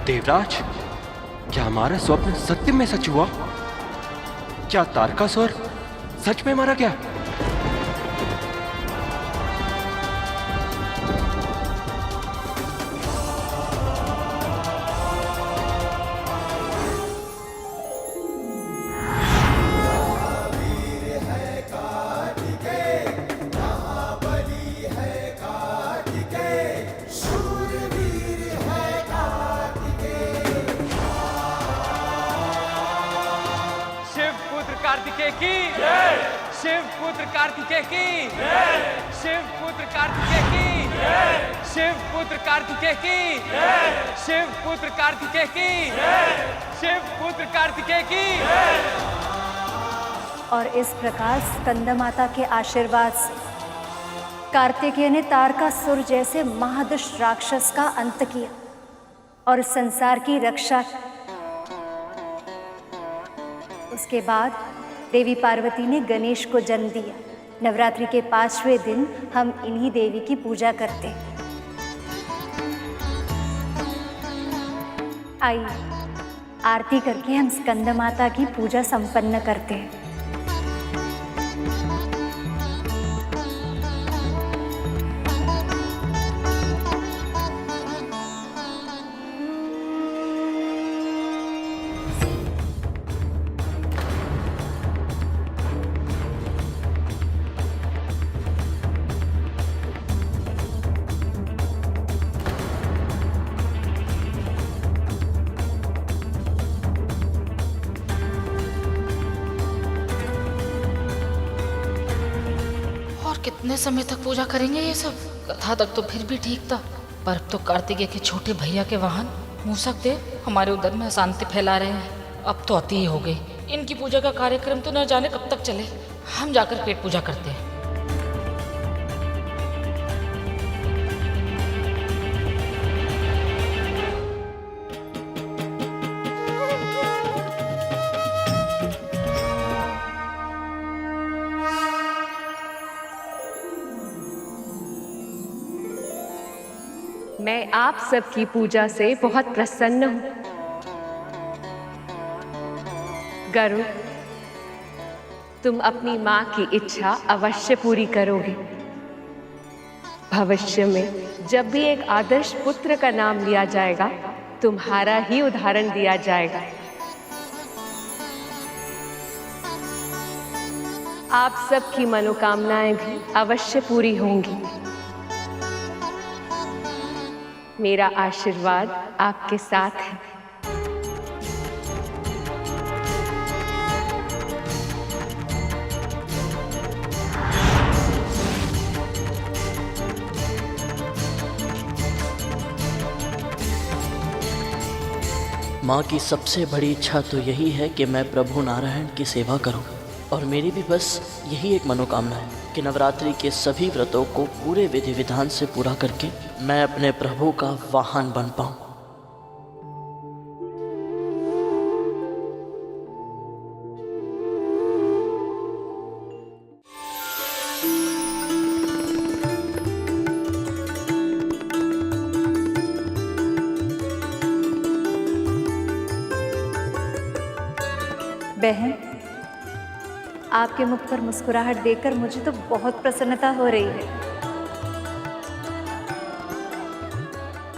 देवराज, क्या हमारा स्वप्न सत्य में सच हुआ? क्या तारकासुर सच में मारा गया? कार्तिकेय की जय, शिव पुत्र कार्तिकेय की जय, शिव पुत्र कार्तिकेय की जय, शिव पुत्र कार्तिकेय की जय, शिव पुत्र कार्तिकेय की जय, शिव पुत्र कार्तिकेय की जय। और इस प्रकार स्कंद माता के आशीर्वाद से कार्तिकेय ने तारकासुर जैसे महादुष्ट राक्षस का अंत किया और संसार की रक्षा की। उसके बाद देवी पार्वती ने गणेश को जन्म दिया। नवरात्रि के 5वें दिन हम इन्हीं देवी की पूजा करते हैं। आइए आरती करके हम स्कंद माता की पूजा संपन्न करते हैं। कितने समय तक पूजा करेंगे ये सब? कथा तक तो फिर भी ठीक था, पर अब तो कार्तिकेय के छोटे भैया के वाहन मूसक देव हमारे उधर में अशांति फैला रहे हैं। अब तो अति ही हो गई। इनकी पूजा का कार्यक्रम तो न जाने कब तक चले। हम जाकर पेट पूजा करते हैं। मैं आप सबकी पूजा से बहुत प्रसन्न हूँ। गरुड़, तुम अपनी माँ की इच्छा अवश्य पूरी करोगे। भविष्य में जब भी एक आदर्श पुत्र का नाम लिया जाएगा, तुम्हारा ही उदाहरण दिया जाएगा। आप सबकी मनोकामनाएं भी अवश्य पूरी होंगी। मेरा आशीर्वाद आपके साथ है। माँ की सबसे बड़ी इच्छा तो यही है कि मैं प्रभु नारायण की सेवा करूं, और मेरी भी बस यही एक मनोकामना है कि नवरात्रि के सभी व्रतों को पूरे विधि विधान से पूरा करके मैं अपने प्रभु का वाहन बन पाऊं। बहन, आपके मुख पर मुस्कुराहट देखकर मुझे तो बहुत प्रसन्नता हो रही है।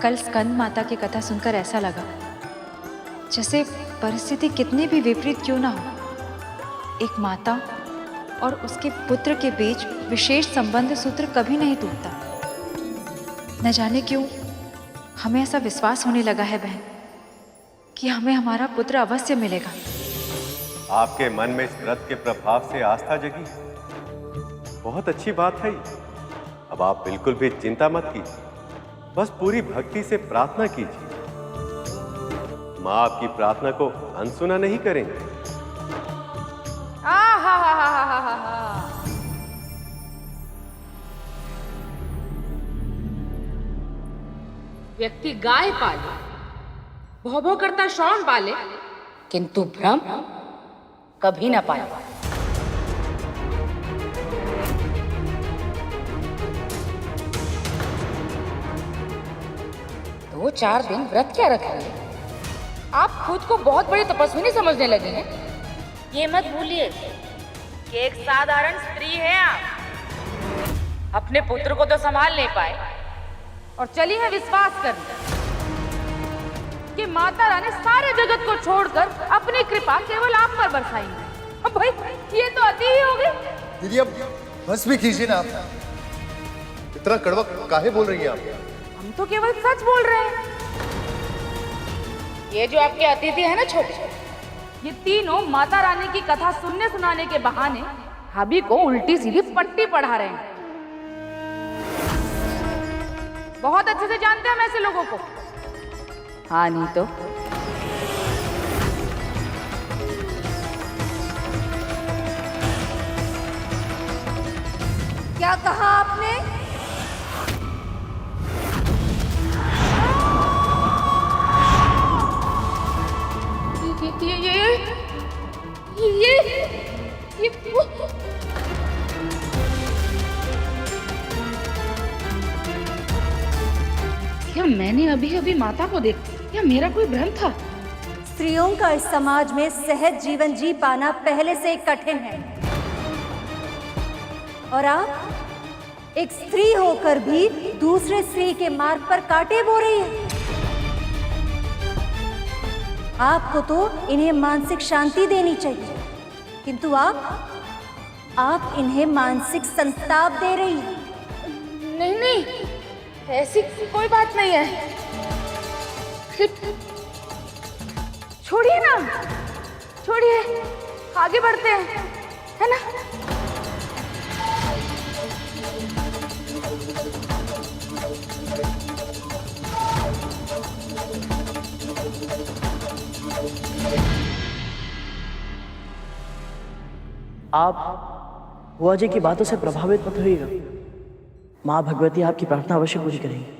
कल स्कंद माता की कथा सुनकर ऐसा लगा जैसे परिस्थिति कितनी भी विपरीत क्यों ना हो, एक माता और उसके पुत्र के बीच विशेष संबंध सूत्र कभी नहीं टूटता। न जाने क्यों हमें ऐसा विश्वास होने लगा है बहन कि हमें हमारा पुत्र अवश्य मिलेगा। आपके मन में इस व्रत के प्रभाव से आस्था जगी, बहुत अच्छी बात है। अब आप बिल्कुल भी चिंता मत कीजिए, बस पूरी भक्ति से प्रार्थना कीजिए। माँ आपकी प्रार्थना को अनसुना नहीं करेंगे। व्यक्ति गाय पाले, भौ भौ करता श्रवण पाले, किंतु भ्रम कभी ना पाए। 2-4 दिन व्रत क्या रखेंगे? आप खुद को बहुत बड़ी तपस्विनी समझने लगे हैं। ये मत भूलिए कि एक साधारण स्त्री है आप। अपने पुत्र को तो संभाल नहीं पाए और चली है विश्वास करने कि माता रानी सारे जगत को छोड़कर अपनी कृपा केवल आप पर बरसाएंगे। अब भाई ये तो अति ही हो गई। दीदी अब बस भी कीजिए ना, आप इतना कड़वा काहे बोल रही हैं आप? हम तो केवल सच बोल रहे हैं। ये जो आपके अतिथि है ना छोटे, ये तीनों माता रानी की कथा सुनने सुनाने के बहाने भाभी को उल्टी सीधी पट्टी पढ़ा रहे हैं। बहुत अच्छे से जानते हैं हम ऐसे लोगों को। हाँ नहीं तो क्या कहा आपने? ये क्या मैंने अभी अभी माता को देखा या मेरा कोई भ्रम था? स्त्रियों का इस समाज में सहज जीवन जी पाना पहले से ही कठिन है, और आप एक स्त्री होकर भी दूसरे स्त्री के मार्ग पर कांटे बो रही है। आपको तो इन्हें मानसिक शांति देनी चाहिए, किंतु आप इन्हें मानसिक संताप दे रही हैं। नहीं नहीं, ऐसी कोई बात नहीं है। छोड़िए ना, छोड़िए, आगे बढ़ते हैं, है ना? आप बुआ जी की बातों से प्रभावित मत होइएगा। माँ भगवती आपकी प्रार्थना अवश्य पूरी करेंगी।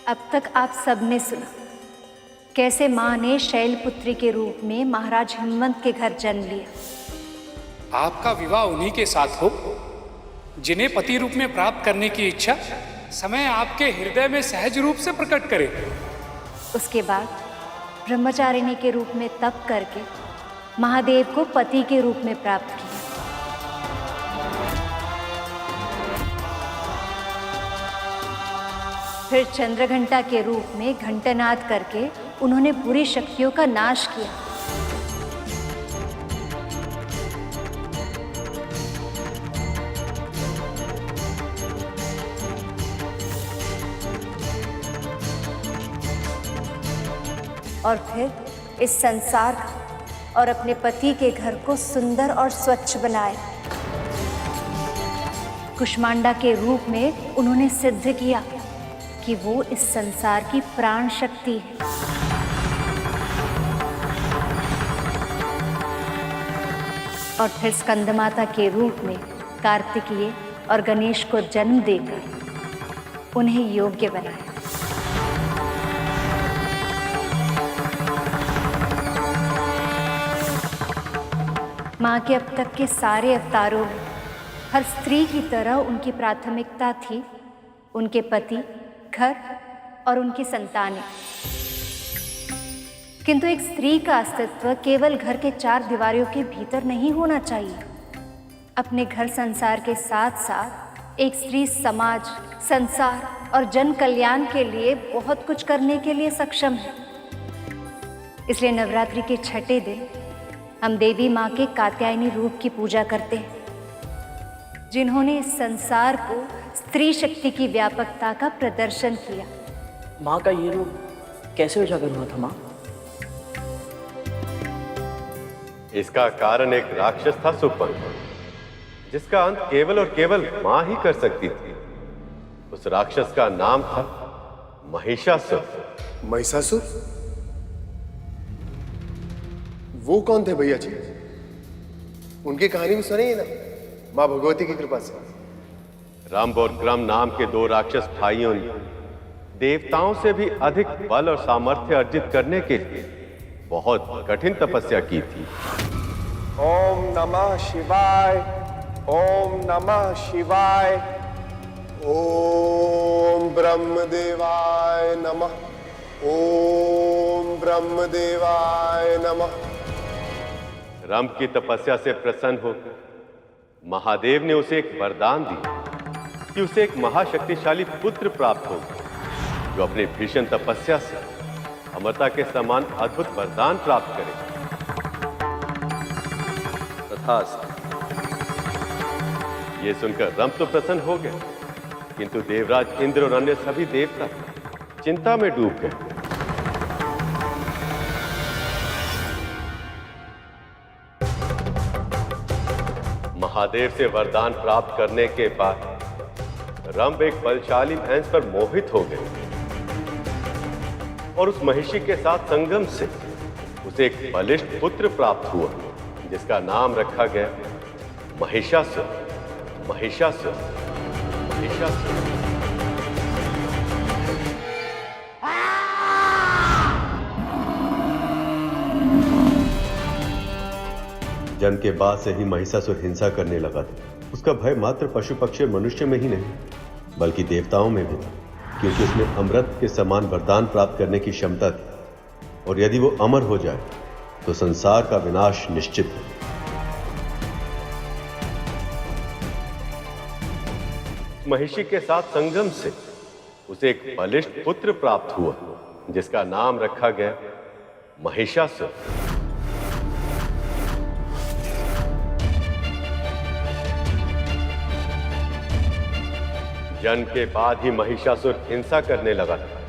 अब तक आप सबने सुना कैसे माँ ने शैलपुत्री के रूप में महाराज हिमवंत के घर जन्म लिया। आपका विवाह उन्हीं के साथ हो जिन्हें पति रूप में प्राप्त करने की इच्छा समय आपके हृदय में सहज रूप से प्रकट करे। उसके बाद ब्रह्मचारिणी के रूप में तप करके महादेव को पति के रूप में प्राप्त किया। फिर चंद्रघंटा के रूप में घंटानाद करके उन्होंने बुरी शक्तियों का नाश किया। और फिर इस संसार और अपने पति के घर को सुंदर और स्वच्छ बनाया। कुष्मांडा के रूप में उन्होंने सिद्ध किया कि वो इस संसार की प्राण शक्ति है। और फिर स्कंदमाता के रूप में कार्तिकेय और गणेश को जन्म देकर उन्हें योग्य बनाया। माँ के अब तक के सारे अवतारों में हर स्त्री की तरह उनकी प्राथमिकता थी उनके पति, घर और उनकी संतानें। किंतु एक स्त्री का अस्तित्व केवल घर के चार दीवारों के भीतर नहीं होना चाहिए। अपने घर संसार के साथ साथ एक स्त्री समाज, संसार और जन कल्याण के लिए बहुत कुछ करने के लिए सक्षम है। इसलिए नवरात्रि के छठे दिन हम देवी माँ के कात्यायनी रूप की पूजा करते हैं, जिन्होंने इस संसार को स्त्री शक्ति की व्यापकता का प्रदर्शन किया। माँ का ये रूप कैसे उजागर हुआ था माँ? इसका कारण एक राक्षस था सुपन, जिसका अंत केवल और केवल मां ही कर सकती थी। उस राक्षस का नाम था महिषासुर। महिषासुर? वो कौन थे भैया जी? उनकी कहानी भी सुनिए ना, मां भगवती की कृपा से। रंभ और क्रम नाम के दो राक्षस भाइयों ने देवताओं से भी अधिक बल और सामर्थ्य अर्जित करने के लिए बहुत कठिन तपस्या की थी। ओम नमः शिवाय, ओम नमः शिवाय, ओम ब्रह्मदेवाय नमः, ओम ब्रह्मदेवाय नमः। रंभ की तपस्या से प्रसन्न होकर महादेव ने उसे एक वरदान दिया कि उसे एक महाशक्तिशाली पुत्र प्राप्त होगा, जो अपनी भीषण तपस्या से अमरता के समान अद्भुत वरदान प्राप्त करे। तथास्तु। ये सुनकर रंभ तो प्रसन्न हो गए, किंतु देवराज इंद्र और अन्य सभी देवता चिंता में डूब गए। महादेव से वरदान प्राप्त करने के बाद रंभ एक बलशाली भैंस पर मोहित हो गए और उस महिषी के साथ संगम से उसे एक बलिष्ठ पुत्र प्राप्त हुआ, जिसका नाम रखा गया महिषासुर। महिषासुर, महिषासुर। जन्म के बाद से ही महिषासुर हिंसा करने लगा था। उसका भय मात्र पशु पक्षी मनुष्य में ही नहीं, बल्कि देवताओं में भी था, क्योंकि उसमें अमृत के समान वरदान प्राप्त करने की क्षमता थी और यदि वो अमर हो जाए तो संसार का विनाश निश्चित है। महिषी के साथ संगम से उसे एक बलिष्ठ पुत्र प्राप्त हुआ, जिसका नाम रखा गया महिषासुर। जन्म के बाद ही महिषासुर हिंसा करने लगा था।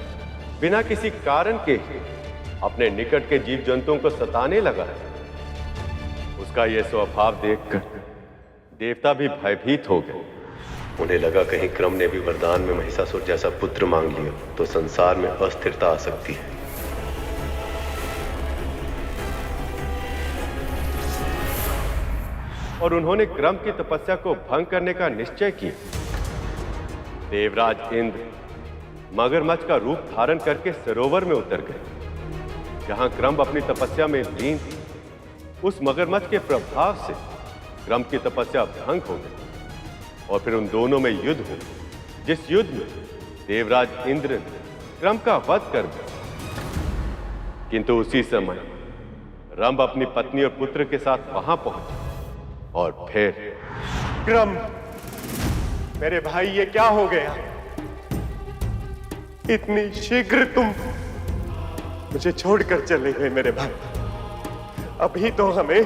बिना किसी कारण के अपने निकट के जीव जंतुओं को सताने लगा। उसका यह स्वभाव देखकर देवता भी भयभीत हो गए। उन्हें लगा कहीं क्रम ने भी वरदान में महिषासुर जैसा पुत्र मांग लिया तो संसार में अस्थिरता आ सकती है। और उन्होंने क्रम की तपस्या को भंग करने का निश्चय किया। देवराज इंद्र मगरमच्छ का रूप धारण करके सरोवर में उतर गए, जहां क्रम अपनी तपस्या में लीन थी। उस मगरमच्छ के प्रभाव से क्रम की तपस्या भंग हो गई और फिर उन दोनों में युद्ध हुआ, जिस युद्ध में देवराज इंद्र ने क्रम का वध कर दिया। किंतु उसी समय रंभ अपनी पत्नी और पुत्र के साथ वहां पहुंचा और फिर क्रम, मेरे भाई ये क्या हो गया? इतनी शीघ्र तुम मुझे छोड़कर चले गए मेरे भाई। अभी तो हमें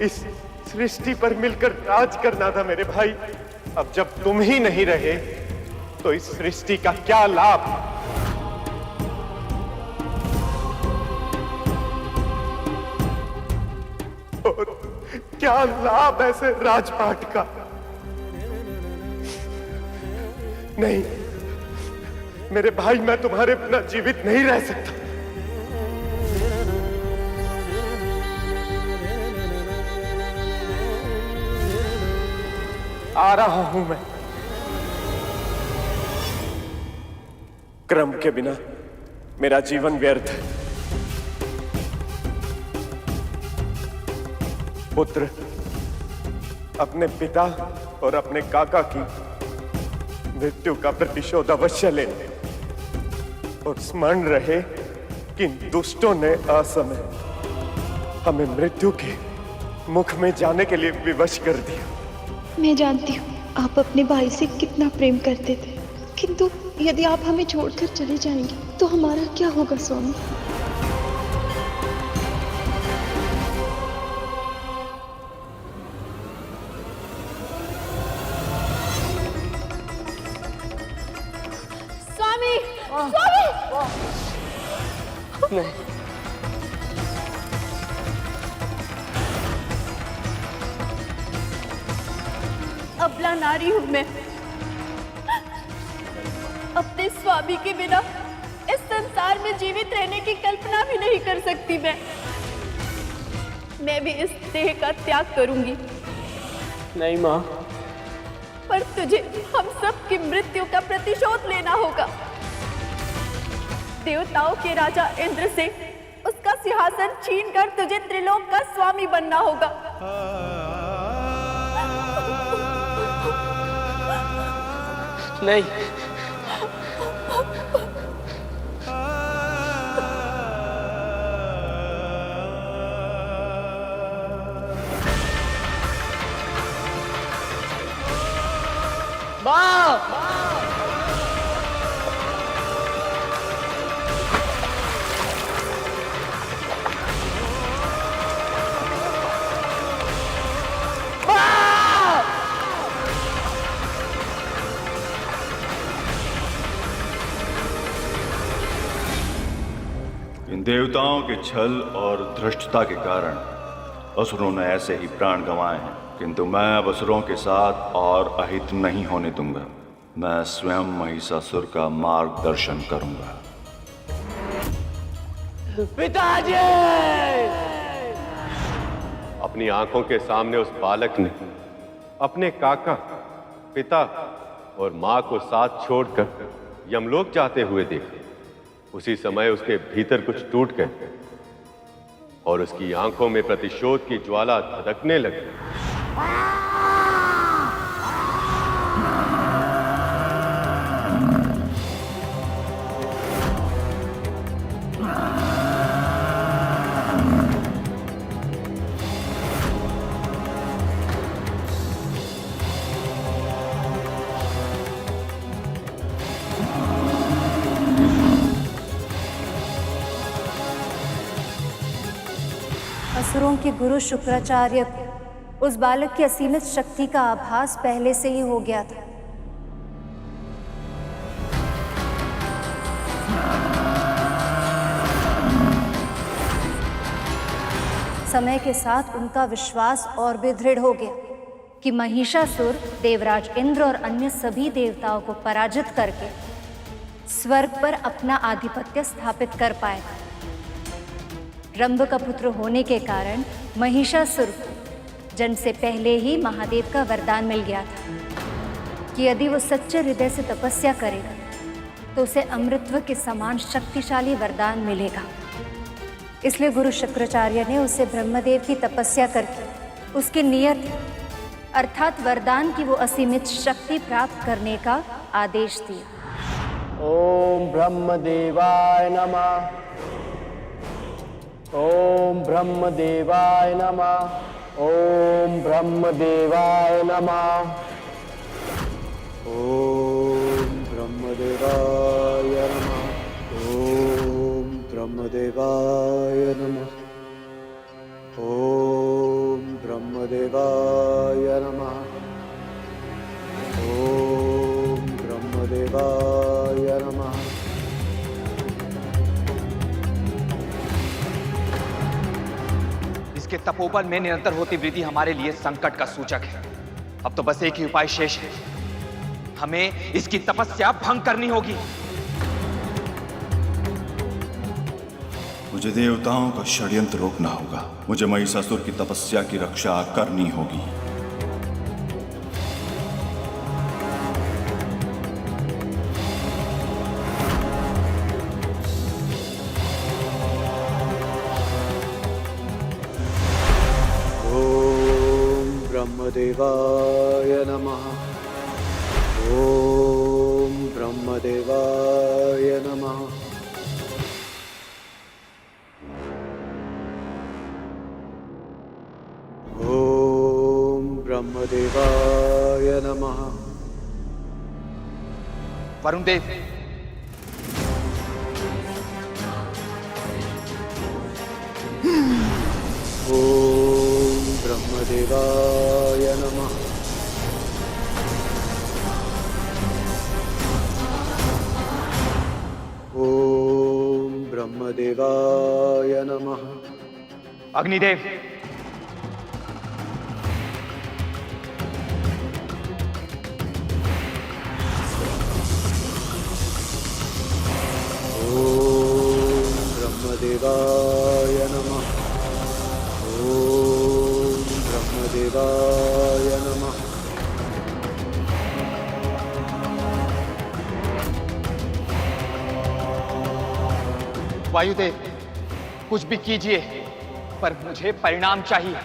इस सृष्टि पर मिलकर राज करना था मेरे भाई। अब जब तुम ही नहीं रहे तो इस सृष्टि का क्या लाभ? और क्या लाभ ऐसे राजपाट का? नहीं मेरे भाई, मैं तुम्हारे बिना जीवित नहीं रह सकता। आ रहा हूं मैं। क्रम के बिना मेरा जीवन व्यर्थ है। पुत्र अपने पिता और अपने काका की मृत्यु का प्रतिशोध अवश्य ले और स्मरण रहे कि दुष्टों ने असमय हमें मृत्यु के मुख में जाने के लिए विवश कर दिया। मैं जानती हूँ आप अपने भाई से कितना प्रेम करते थे, किंतु यदि आप हमें छोड़कर चले जाएंगे तो हमारा क्या होगा स्वामी? स्वामी, स्वामी! नहीं, अबला नारी हूं मैं। अपने स्वामी के बिना इस संसार में जीवित रहने की कल्पना भी नहीं कर सकती मैं भी इस देह का त्याग करूंगी। नहीं माँ, पर तुझे हम सब की मृत्यु का प्रतिशोध लेना होगा। देवताओं के राजा इंद्र से उसका सिंहासन छीनकर तुझे त्रिलोक का स्वामी बनना होगा। नहीं, इन देवताओं के छल और धृष्टता के कारण असुरों ने ऐसे ही प्राण गंवाए हैं, किंतु मैं अब असुरों के साथ और अहित नहीं होने दूंगा। मैं स्वयं महिषासुर का मार्गदर्शन करूंगा। पिताजी! अपनी आंखों के सामने उस बालक ने अपने काका, पिता और मां को साथ छोड़कर यमलोक जाते हुए देखा। उसी समय उसके भीतर कुछ टूट गए और उसकी आंखों में प्रतिशोध की ज्वाला धधकने लगी। असुरों के गुरु शुक्राचार्य को उस बालक की असीमित शक्ति का आभास पहले से ही हो गया था। समय के साथ उनका विश्वास और भी दृढ़ हो गया कि महिषासुर देवराज इंद्र और अन्य सभी देवताओं को पराजित करके स्वर्ग पर अपना आधिपत्य स्थापित कर पाएगा। रंभ का पुत्र होने के कारण महिषासुर को जन्म से पहले ही महादेव का वरदान मिल गया था कि यदि वो सच्चे हृदय से तपस्या करेगा तो उसे अमृतत्व के समान शक्तिशाली वरदान मिलेगा। इसलिए गुरु शुक्राचार्य ने उसे ब्रह्मदेव की तपस्या करके उसकी नियत अर्थात वरदान की वो असीमित शक्ति प्राप्त करने का आदेश दिया। ओम ब्रह्मदेवाय नमः। ओम ब्रह्मदेवाय नमः। ओम ब्रह्मदेवाय नमः। ओम ब्रह्मदेवाय नमः। ओम ब्रह्मदेवाय नमः। ओम ब्रह्मदेवाय नमः। ओम ब्रह्मदेवाय नमः। इसके तपोबल में निरंतर होती वृद्धि हमारे लिए संकट का सूचक है। अब तो बस एक ही उपाय शेष है, हमें इसकी तपस्या भंग करनी होगी। मुझे देवताओं का षड्यंत्र रोकना होगा। मुझे महिषासुर की तपस्या की रक्षा करनी होगी। ब्रह्मदेवाय नमः। ओम ब्रह्मदेवाय नमः। ओम ब्रह्मदेवाय नमः। वरुण देव, ओम ब्रह्मदेवाय नमः। ओम ब्रह्मदेवाय नमः। अग्निदेव, ओम ब्रह्मदेवाय नमः। ओम ब्रह्मदेवाय नमः। वायुदेव, कुछ भी कीजिए पर मुझे परिणाम चाहिए।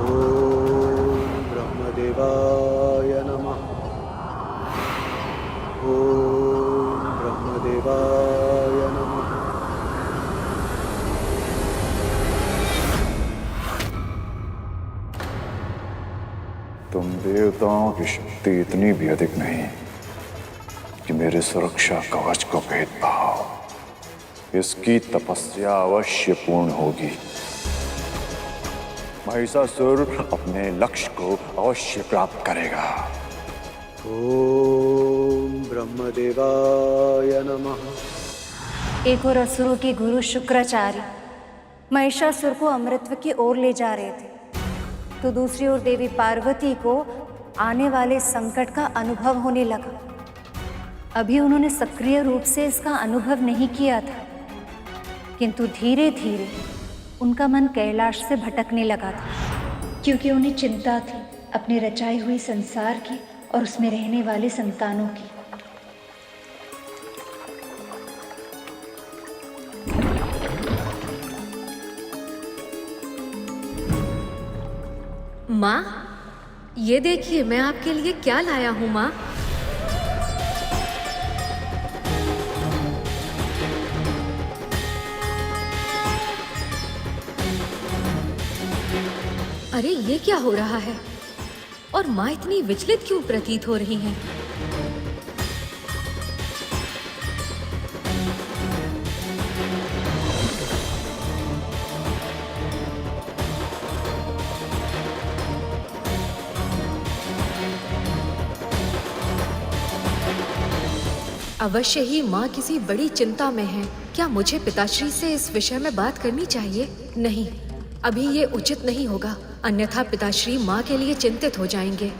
ओम ब्रह्मदेवाय नमः। ओम ब्रह्मदेवाय नमः। तुम देवताओं की शक्ति इतनी भी अधिक नहीं कि मेरे सुरक्षा कवच को भेद पाओ। इसकी तपस्या अवश्य पूर्ण होगी। महिषासुर अपने लक्ष्य को अवश्य प्राप्त करेगा। ओम ब्रह्मदेवाय नमः। एक और असुरों के गुरु शुक्राचार्य महिषासुर को अमृतत्व की ओर ले जा रहे थे, तो दूसरी ओर देवी पार्वती को आने वाले संकट का अनुभव होने लगा। अभी उन्होंने सक्रिय रूप से इसका अनुभव नहीं किया था, किंतु धीरे धीरे उनका मन कैलाश से भटकने लगा था, क्योंकि उन्हें चिंता थी अपने रचाई हुई संसार की और उसमें रहने वाले संतानों की। माँ, ये देखिए मैं आपके लिए क्या लाया हूँ माँ। अरे ये क्या हो रहा है? और माँ इतनी विचलित क्यों प्रतीत हो रही हैं? अवश्य ही माँ किसी बड़ी चिंता में है। क्या मुझे पिताश्री से इस विषय में बात करनी चाहिए? नहीं, अभी ये उचित नहीं होगा, अन्यथा पिताश्री माँ के लिए चिंतित हो जाएंगे।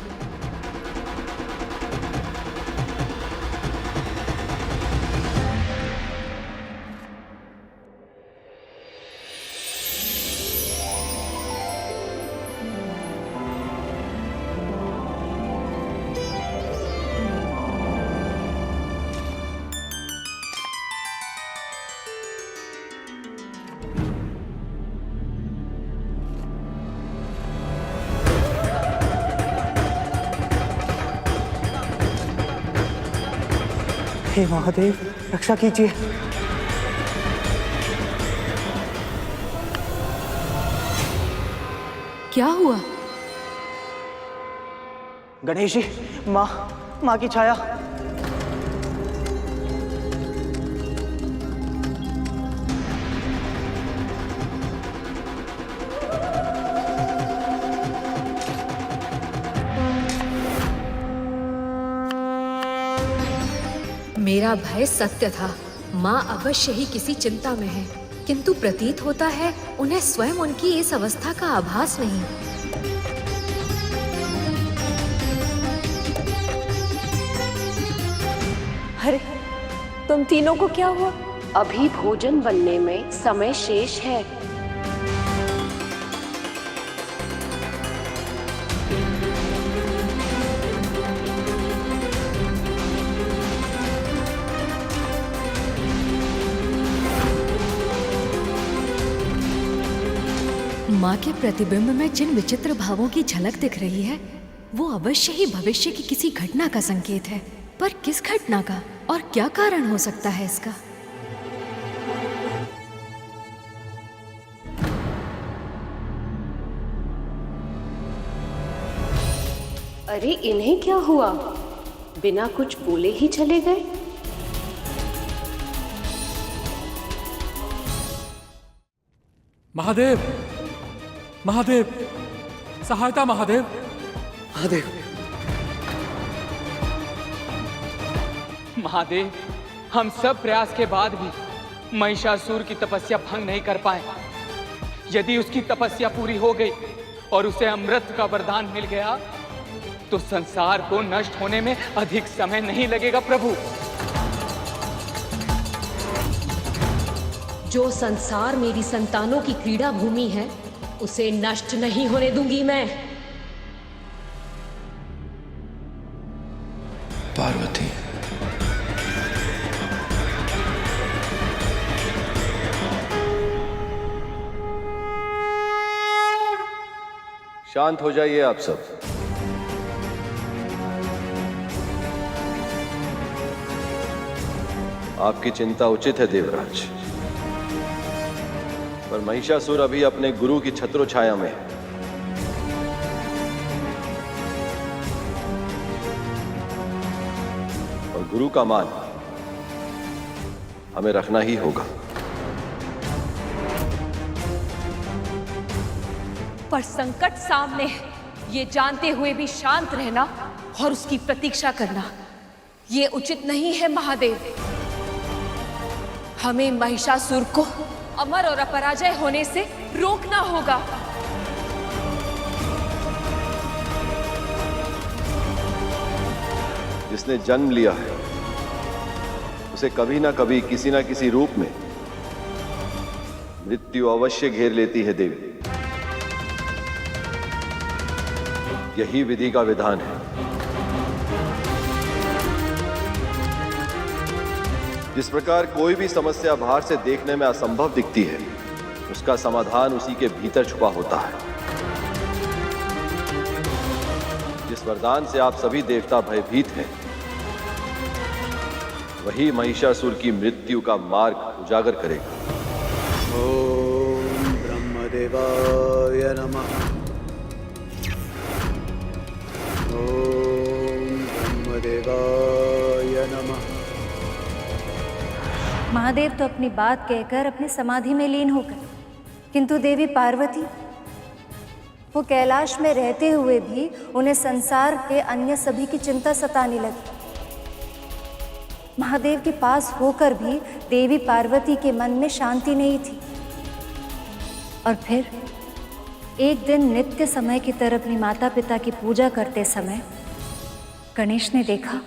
हे महादेव, रक्षा कीजिए। क्या हुआ? गणेश जी, माँ की छाया। मेरा भय सत्य था। माँ अवश्य ही किसी चिंता में है, किंतु प्रतीत होता है उन्हें स्वयं उनकी इस अवस्था का आभास नहीं। अरे, तुम तीनों को क्या हुआ? अभी भोजन बनने में समय शेष है। माँ के प्रतिबिंब में जिन विचित्र भावों की झलक दिख रही है, वो अवश्य ही भविष्य की किसी घटना का संकेत है। पर किस घटना का और क्या कारण हो सकता है इसका? अरे, इन्हें क्या हुआ? बिना कुछ बोले ही चले गए। महादेव, महादेव, सहायता महादेव। महादेव, महादेव, हम सब प्रयास के बाद भी महिषासुर की तपस्या भंग नहीं कर पाए। यदि उसकी तपस्या पूरी हो गई और उसे अमृत का वरदान मिल गया, तो संसार को नष्ट होने में अधिक समय नहीं लगेगा प्रभु। जो संसार मेरी संतानों की क्रीड़ा भूमि है, उसे नष्ट नहीं होने दूंगी मैं। पार्वती, शांत हो जाइए आप सब। आपकी चिंता उचित है देवराज, पर महिषासुर अभी अपने गुरु की छत्रो छाया में है। और गुरु का मान हमें रखना ही होगा। पर संकट सामने है, ये जानते हुए भी शांत रहना और उसकी प्रतीक्षा करना ये उचित नहीं है महादेव। हमें महिषासुर को अमर और अपराजय होने से रोकना होगा। जिसने जन्म लिया है उसे कभी ना कभी किसी ना किसी रूप में मृत्यु अवश्य घेर लेती है देवी। यही विधि का विधान है। जिस प्रकार कोई भी समस्या बाहर से देखने में असंभव दिखती है, उसका समाधान उसी के भीतर छुपा होता है। जिस वरदान से आप सभी देवता भयभीत हैं, वही महिषासुर की मृत्यु का मार्ग उजागर करेगा। ओम ब्रह्मदेवाय नमः। ओम ब्रह्मदेवाय नमः। महादेव तो अपनी बात कहकर अपनी समाधि में लीन हो गए, किंतु देवी पार्वती वो कैलाश में रहते हुए भी उन्हें संसार के अन्य सभी की चिंता सताने लगी। महादेव के पास होकर भी देवी पार्वती के मन में शांति नहीं थी। और फिर एक दिन नित्य समय की तरह अपनी माता पिता की पूजा करते समय गणेश ने देखा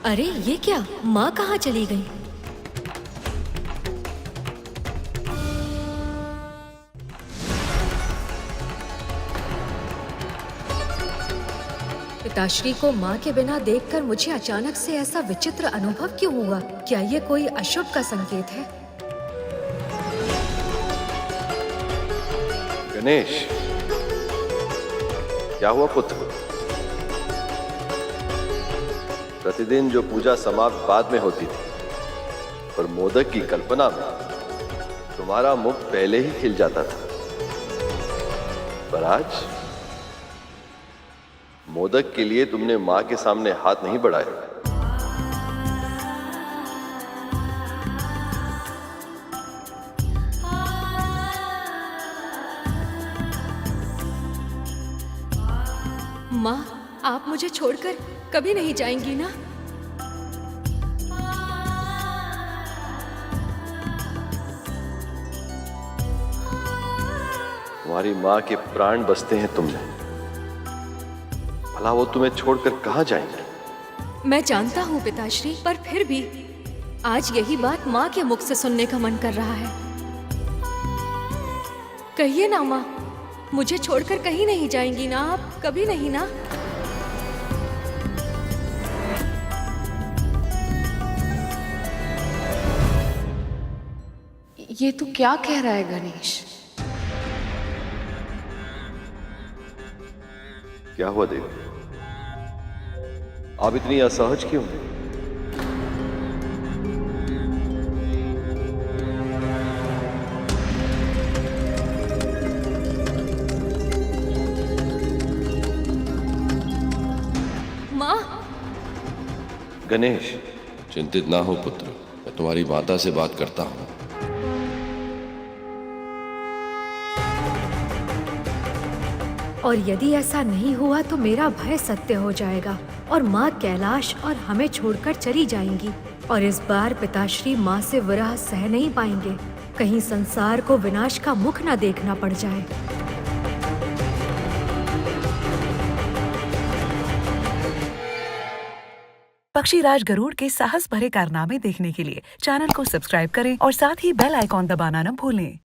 अरे ये क्या, माँ कहाँ चली गई? पिताश्री को माँ के बिना देखकर मुझे अचानक से ऐसा विचित्र अनुभव क्यों हुआ? क्या ये कोई अशुभ का संकेत है? गणेश, क्या हुआ पुत्र? प्रतिदिन जो पूजा समाप्त बाद में होती थी, पर मोदक की कल्पना में तुम्हारा मुख पहले ही खिल जाता था, पर आज मोदक के लिए तुमने मां के सामने हाथ नहीं बढ़ाया। माँ, आप मुझे छोड़कर कभी नहीं जाएंगी ना? तुम्हारी मां के प्राण बसते हैं तुमने, भला वो तुम्हें छोड़कर कहां जाएंगे? मैं जानता हूँ पिताश्री, पर फिर भी आज यही बात माँ के मुख से सुनने का मन कर रहा है। कहिए ना माँ, मुझे छोड़कर कहीं नहीं जाएंगी ना आप? कभी नहीं ना? ये तू क्या कह रहा है गणेश? क्या हुआ देवी, आप इतनी असहज क्यों हैं? माँ। गणेश, चिंतित ना हो पुत्र, मैं तुम्हारी माता से बात करता हूँ। और यदि ऐसा नहीं हुआ तो मेरा भय सत्य हो जाएगा और माँ कैलाश और हमें छोड़कर चली जाएंगी। और इस बार पिताश्री माँ से विरह सह नहीं पाएंगे, कहीं संसार को विनाश का मुख न देखना पड़ जाए। पक्षीराज गरुड़ के साहस भरे कारनामे देखने के लिए चैनल को सब्सक्राइब करें और साथ ही बेल आइकॉन दबाना न भूलें।